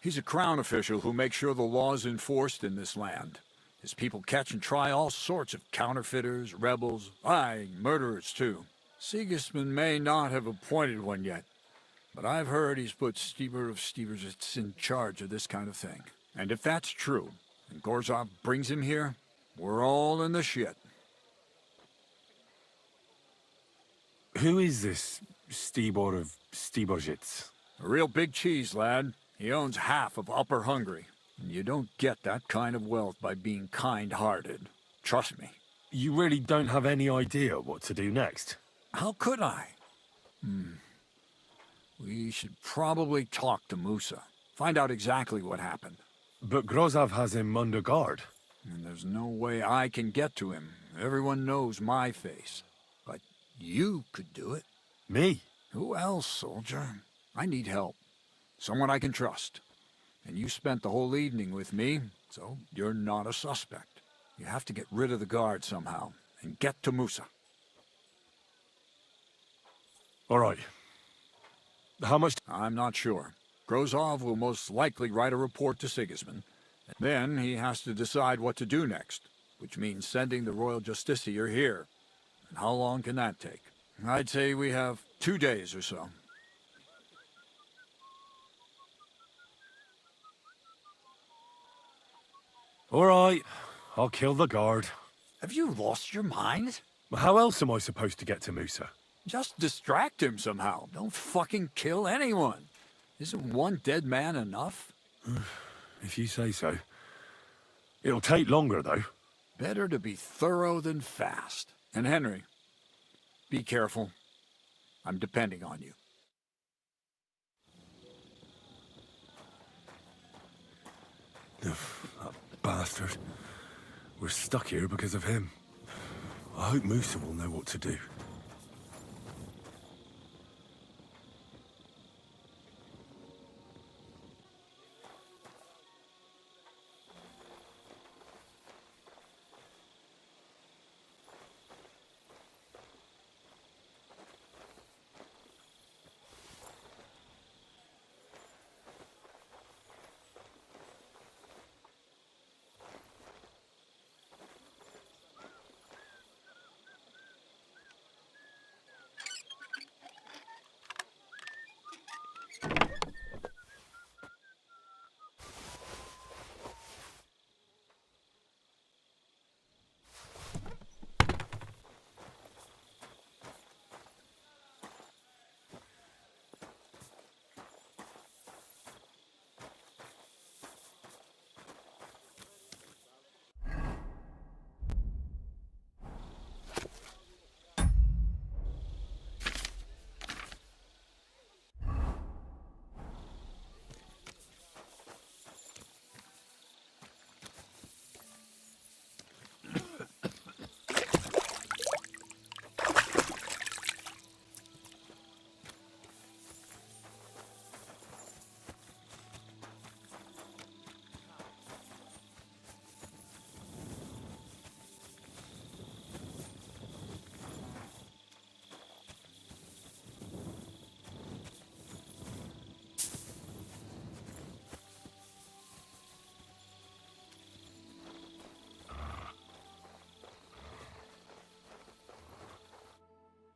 Speaker 12: He's a crown official who makes sure the law is enforced in this land. His people catch and try all sorts of counterfeiters, rebels, aye, murderers too. Sigismund may not have appointed one yet, but I've heard he's put Stieber of Stiebersitz in charge of this kind of thing. And if that's true, and Gorzov brings him here, we're all in the shit.
Speaker 5: Who is this Stibor of Stiebersitz?
Speaker 12: A real big cheese, lad. He owns half of Upper Hungary. And you don't get that kind of wealth by being kind-hearted. Trust me.
Speaker 5: You really don't have any idea what to do next?
Speaker 12: How could I? We should probably talk to Musa. Find out exactly what happened.
Speaker 5: But Grozov has him under guard.
Speaker 12: And there's no way I can get to him. Everyone knows my face. But you could do it.
Speaker 5: Me?
Speaker 12: Who else, soldier? I need help. Someone I can trust. And you spent the whole evening with me, so you're not a suspect. You have to get rid of the guard somehow, and get to Musa.
Speaker 5: All right. How much?
Speaker 12: I'm not sure. Grozov will most likely write a report to Sigismund. Then he has to decide what to do next, which means sending the royal justiciar here. And how long can that take? I'd say we have 2 days or so.
Speaker 5: All right. I'll kill the guard.
Speaker 12: Have you lost your mind?
Speaker 5: How else am I supposed to get to Musa?
Speaker 12: Just distract him somehow. Don't fucking kill anyone. Isn't one dead man enough?
Speaker 5: If you say so. It'll take longer, though.
Speaker 12: Better to be thorough than fast. And Henry, be careful. I'm depending on you.
Speaker 5: That bastard. We're stuck here because of him. I hope Musa will know what to do.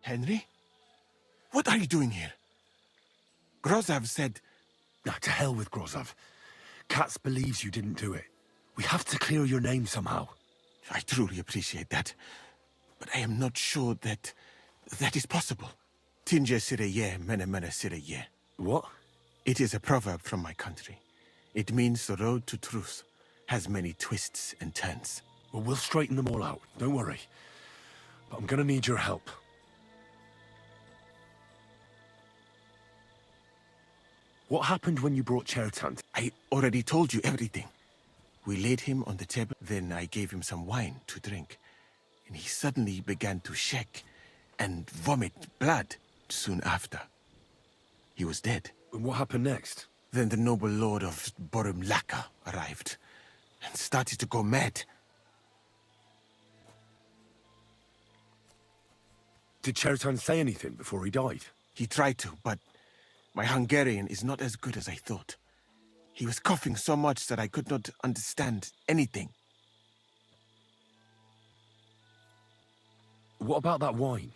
Speaker 11: Henry? What are you doing here? Grozov said...
Speaker 5: Nah, to hell with Grozov. Katz believes you didn't do it. We have to clear your name somehow.
Speaker 11: I truly appreciate that. But I am not sure that is possible. Tinje sireye, mene mene sireye.
Speaker 5: What?
Speaker 11: It is a proverb from my country. It means the road to truth has many twists and turns.
Speaker 5: Well, we'll straighten them all out. Don't worry. But I'm gonna need your help. What happened when you brought Chertan?
Speaker 11: I already told you everything. We laid him on the table, then I gave him some wine to drink. And he suddenly began to shake and vomit blood soon after. He was dead.
Speaker 5: And what happened next?
Speaker 11: Then the noble lord of Borum Laka arrived and started to go mad.
Speaker 5: Did Chertan say anything before he died?
Speaker 11: He tried to, but my Hungarian is not as good as I thought. He was coughing so much that I could not understand anything.
Speaker 5: What about that wine?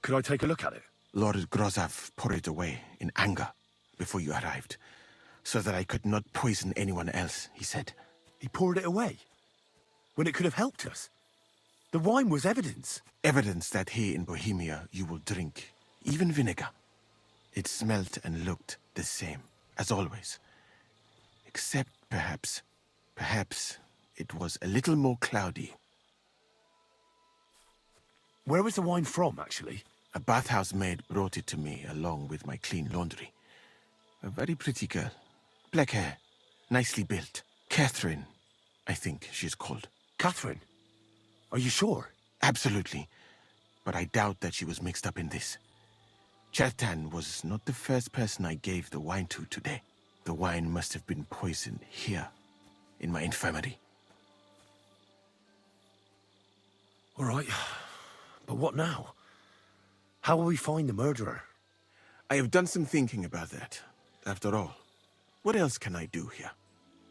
Speaker 5: Could I take a look at it?
Speaker 11: Lord Grozav poured it away in anger before you arrived, so that I could not poison anyone else, he said.
Speaker 5: He poured it away? When it could have helped us? The wine was evidence.
Speaker 11: Evidence that here in Bohemia you will drink, even vinegar. It smelt and looked the same, as always. Except perhaps it was a little more cloudy.
Speaker 5: Where was the wine from, actually?
Speaker 11: A bathhouse maid brought it to me along with my clean laundry. A very pretty girl. Black hair, nicely built. Catherine, I think she's called.
Speaker 5: Catherine? Are you sure?
Speaker 11: Absolutely. But I doubt that she was mixed up in this. Chertan was not the first person I gave the wine to today. The wine must have been poisoned here, in my infirmary.
Speaker 5: All right. But what now? How will we find the murderer?
Speaker 11: I have done some thinking about that. After all, what else can I do here?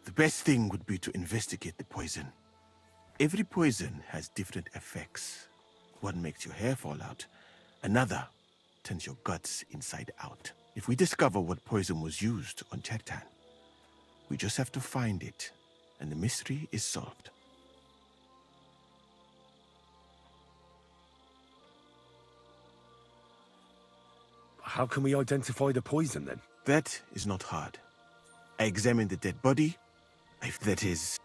Speaker 11: The best thing would be to investigate the poison. Every poison has different effects. One makes your hair fall out. Another turns your guts inside out. If we discover what poison was used on Chertan, we just have to find it, and the mystery is solved.
Speaker 5: How can we identify the poison, then?
Speaker 11: That is not hard. I examined the dead body. That is...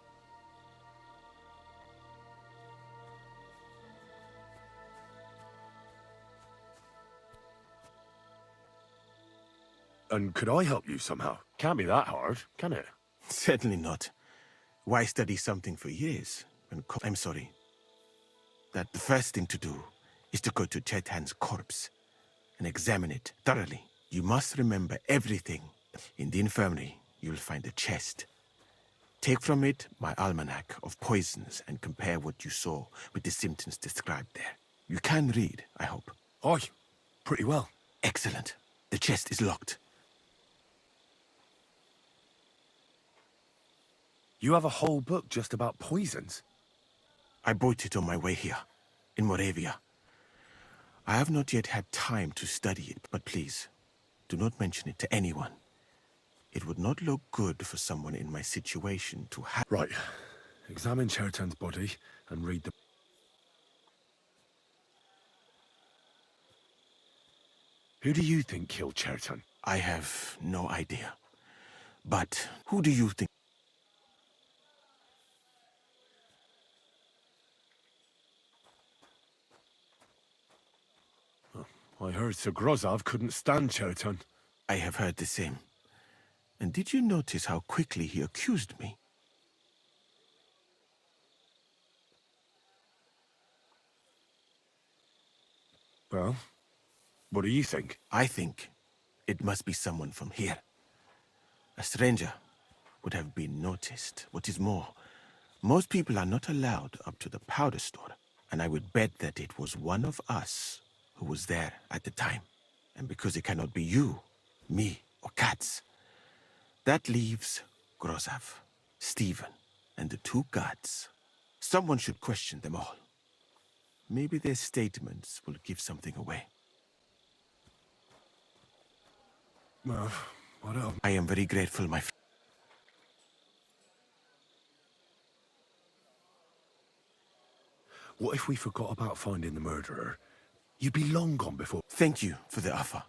Speaker 5: And could I help you somehow? Can't be that hard, can it?
Speaker 11: Certainly not. Why study something for years? I'm sorry. That the first thing to do is to go to Chertan's corpse and examine it thoroughly. You must remember everything. In the infirmary, you'll find a chest. Take from it my almanac of poisons and compare what you saw with the symptoms described there. You can read, I hope.
Speaker 5: Aye, pretty well.
Speaker 11: Excellent. The chest is locked.
Speaker 5: You have a whole book just about poisons?
Speaker 11: I bought it on my way here, in Moravia. I have not yet had time to study it, but please, do not mention it to anyone. It would not look good for someone in my situation to have...
Speaker 5: Right. Examine Chertan's body and read the... Who do you think killed Chertan?
Speaker 11: I have no idea. But who do you think...
Speaker 5: I heard Sir Grozav couldn't stand Chertan.
Speaker 11: I have heard the same. And did you notice how quickly he accused me?
Speaker 5: Well, what do you think?
Speaker 11: I think it must be someone from here. A stranger would have been noticed. What is more, most people are not allowed up to the powder store, and I would bet that it was one of us who was there at the time. And because it cannot be you, me, or Katz, that leaves Grozav, Stephen, and the two guards. Someone should question them all. Maybe their statements will give something away.
Speaker 5: Well, what else?
Speaker 11: I am very grateful, my friend.
Speaker 5: What if we forgot about finding the murderer? You'd be long gone before...
Speaker 11: Thank you for the offer.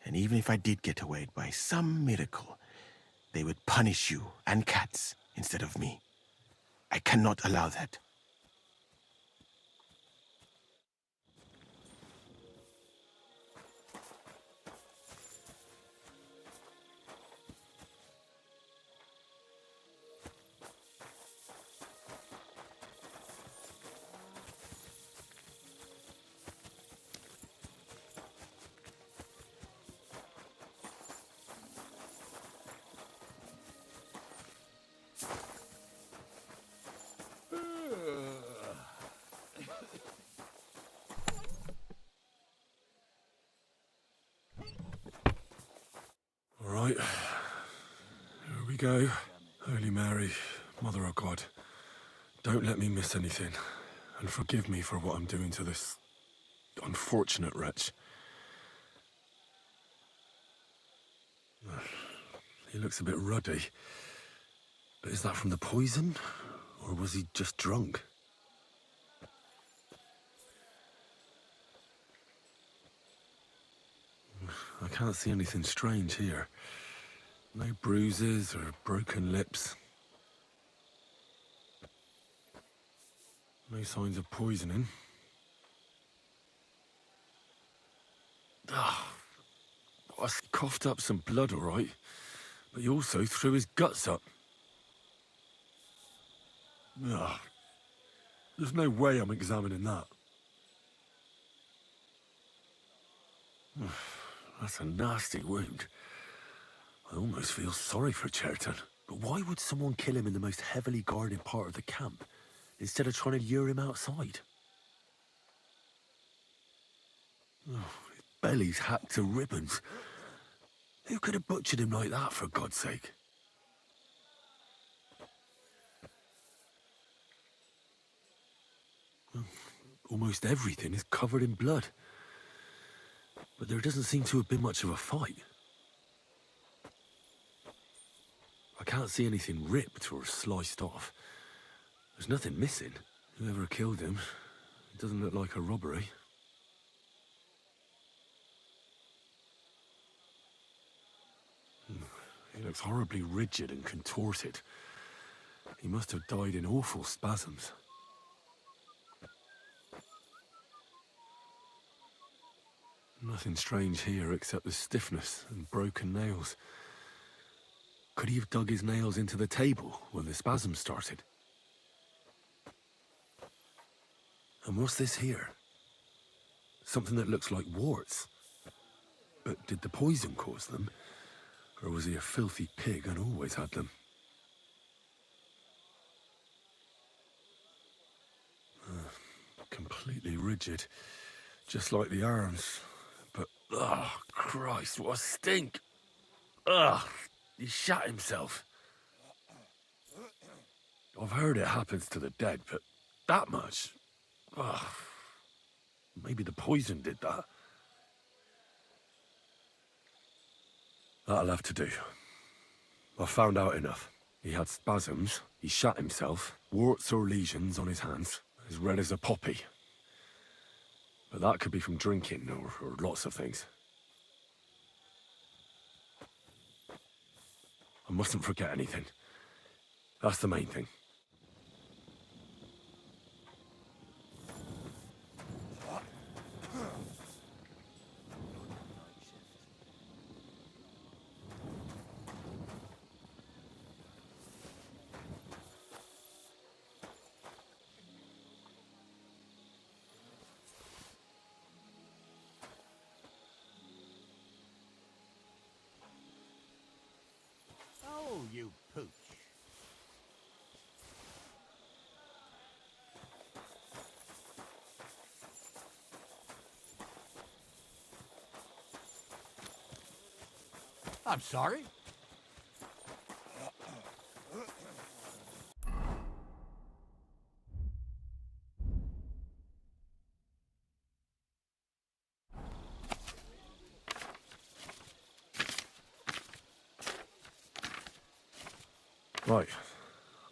Speaker 11: And even if I did get away by some miracle, they would punish you and Katz instead of me. I cannot allow that.
Speaker 5: Right. Here we go. Holy Mary, Mother of God, don't let me miss anything, and forgive me for what I'm doing to this unfortunate wretch. He looks a bit ruddy. But is that from the poison? Or was he just drunk? I can't see anything strange here. No bruises or broken lips. No signs of poisoning. Ah, I coughed up some blood, all right. But he also threw his guts up. Ah, there's no way I'm examining that. That's a nasty wound. I almost feel sorry for Cherton. But why would someone kill him in the most heavily guarded part of the camp, instead of trying to lure him outside? Oh, his belly's hacked to ribbons. Who could have butchered him like that, for God's sake? Well, almost everything is covered in blood. But there doesn't seem to have been much of a fight. I can't see anything ripped or sliced off. There's nothing missing. Whoever killed him, it doesn't look like a robbery. He looks horribly rigid and contorted. He must have died in awful spasms. Nothing strange here except the stiffness and broken nails. Could he have dug his nails into the table when the spasm started? And what's this here? Something that looks like warts. But did the poison cause them? Or was he a filthy pig and always had them? Completely rigid. Just like the arms. But, oh, Christ, what a stink! Ugh! He shat himself. I've heard it happens to the dead, but that much? Ugh. Maybe the poison did that. That'll have to do. I've found out enough. He had spasms, he shat himself, warts or lesions on his hands, as red as a poppy. But that could be from drinking, or lots of things. I mustn't forget anything. That's the main thing.
Speaker 17: Oh, you pooch. I'm sorry.
Speaker 5: Right,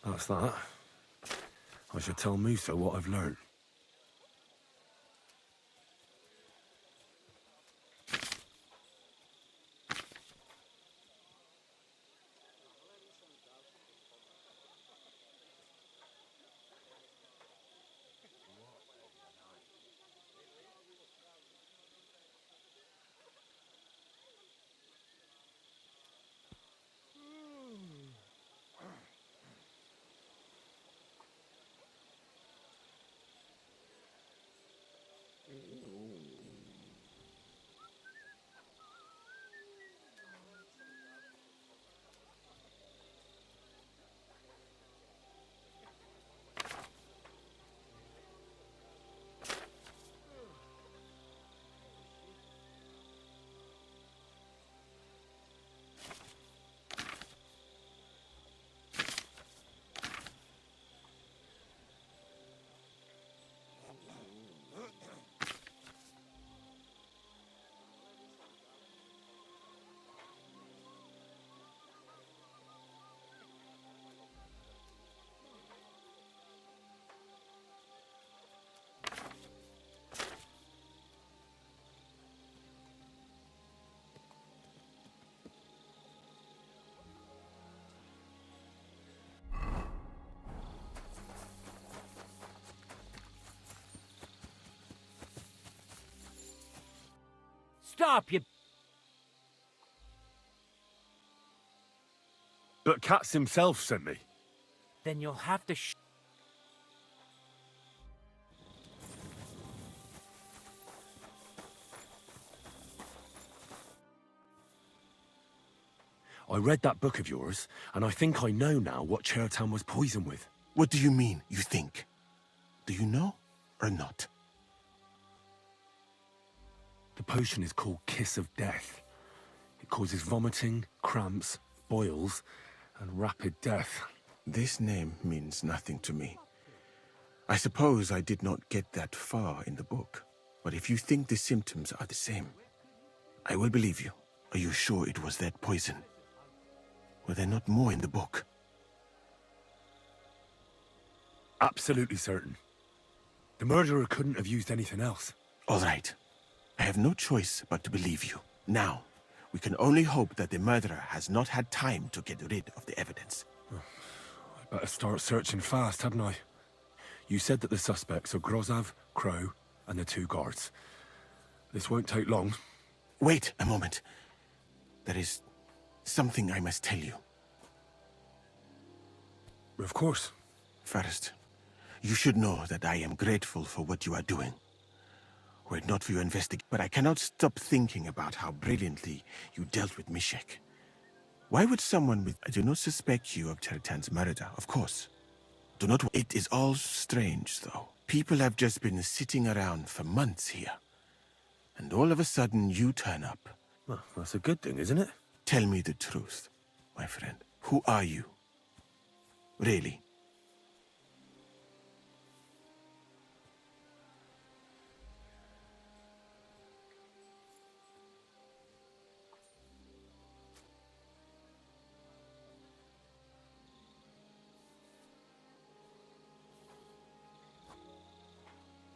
Speaker 5: that's that. I should tell Musa what I've learned.
Speaker 4: Stop, you...
Speaker 5: But Katz himself sent me.
Speaker 4: Then you'll have to
Speaker 5: I read that book of yours, and I think I know now what Chertown was poisoned with.
Speaker 11: What do you mean, you think? Do you know or not?
Speaker 5: The potion is called Kiss of Death. It causes vomiting, cramps, boils, and rapid death.
Speaker 11: This name means nothing to me. I suppose I did not get that far in the book. But if you think the symptoms are the same, I will believe you. Are you sure it was that poison? Were there not more in the book?
Speaker 5: Absolutely certain. The murderer couldn't have used anything else.
Speaker 11: All right. I have no choice but to believe you. Now, we can only hope that the murderer has not had time to get rid of the evidence.
Speaker 5: I better start searching fast, hadn't I? You said that the suspects are Grozav, Crow, and the 2 guards. This won't take long.
Speaker 11: Wait a moment. There is something I must tell you.
Speaker 5: Of course.
Speaker 11: First, you should know that I am grateful for what you are doing. Were it not for your investigation, but I cannot stop thinking about how brilliantly you dealt with Mishek. Why would someone with... I do not suspect you of Chertan's murder, of course. Do not... It is all strange, though. People have just been sitting around for months here. And all of a sudden, you turn up.
Speaker 5: Well, that's a good thing, isn't it?
Speaker 11: Tell me the truth, my friend. Who are you? Really?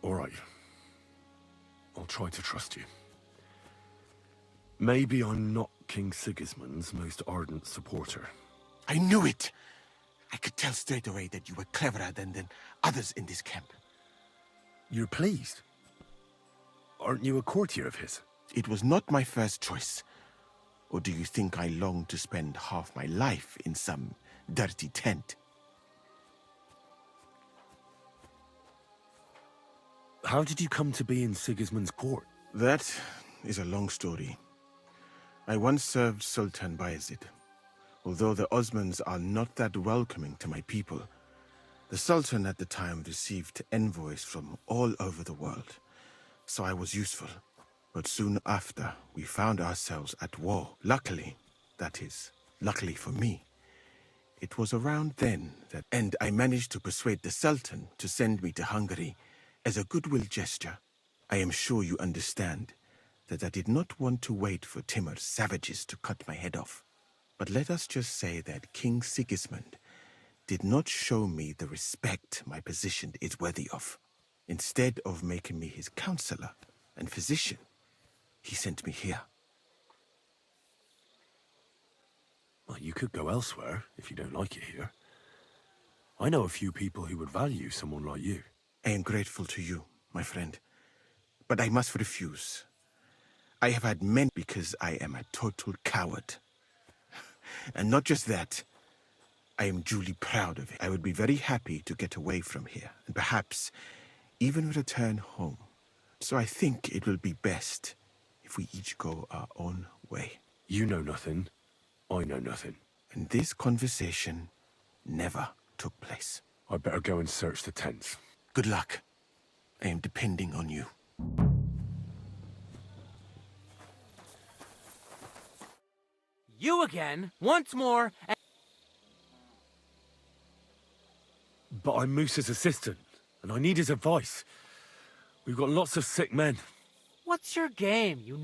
Speaker 5: All right. I'll try to trust you. Maybe I'm not King Sigismund's most ardent supporter.
Speaker 11: I knew it! I could tell straight away that you were cleverer than others in this camp.
Speaker 5: You're pleased? Aren't you a courtier of his?
Speaker 11: It was not my first choice. Or do you think I long to spend half my life in some dirty tent?
Speaker 5: How did you come to be in Sigismund's court?
Speaker 11: That is a long story. I once served Sultan Bayezid. Although the Osmans are not that welcoming to my people, the Sultan at the time received envoys from all over the world, so I was useful. But soon after, we found ourselves at war. Luckily, that is, luckily for me, it was around then that... And I managed to persuade the Sultan to send me to Hungary as a goodwill gesture. I am sure you understand that I did not want to wait for Timur's savages to cut my head off. But let us just say that King Sigismund did not show me the respect my position is worthy of. Instead of making me his counselor and physician, he sent me here.
Speaker 5: Well, you could go elsewhere if you don't like it here. I know a few people who would value someone like you.
Speaker 11: I am grateful to you, my friend. But I must refuse. I have had many because I am a total coward. And not just that, I am duly proud of it. I would be very happy to get away from here, and perhaps even return home. So I think it will be best if we each go our own way.
Speaker 5: You know nothing, I know nothing.
Speaker 11: And this conversation never took place.
Speaker 5: I better go and search the tents.
Speaker 11: Good luck. I am depending on you.
Speaker 3: You again, once more, and...
Speaker 5: But I'm Moose's assistant, and I need his advice. We've got lots of sick men.
Speaker 3: What's your game, you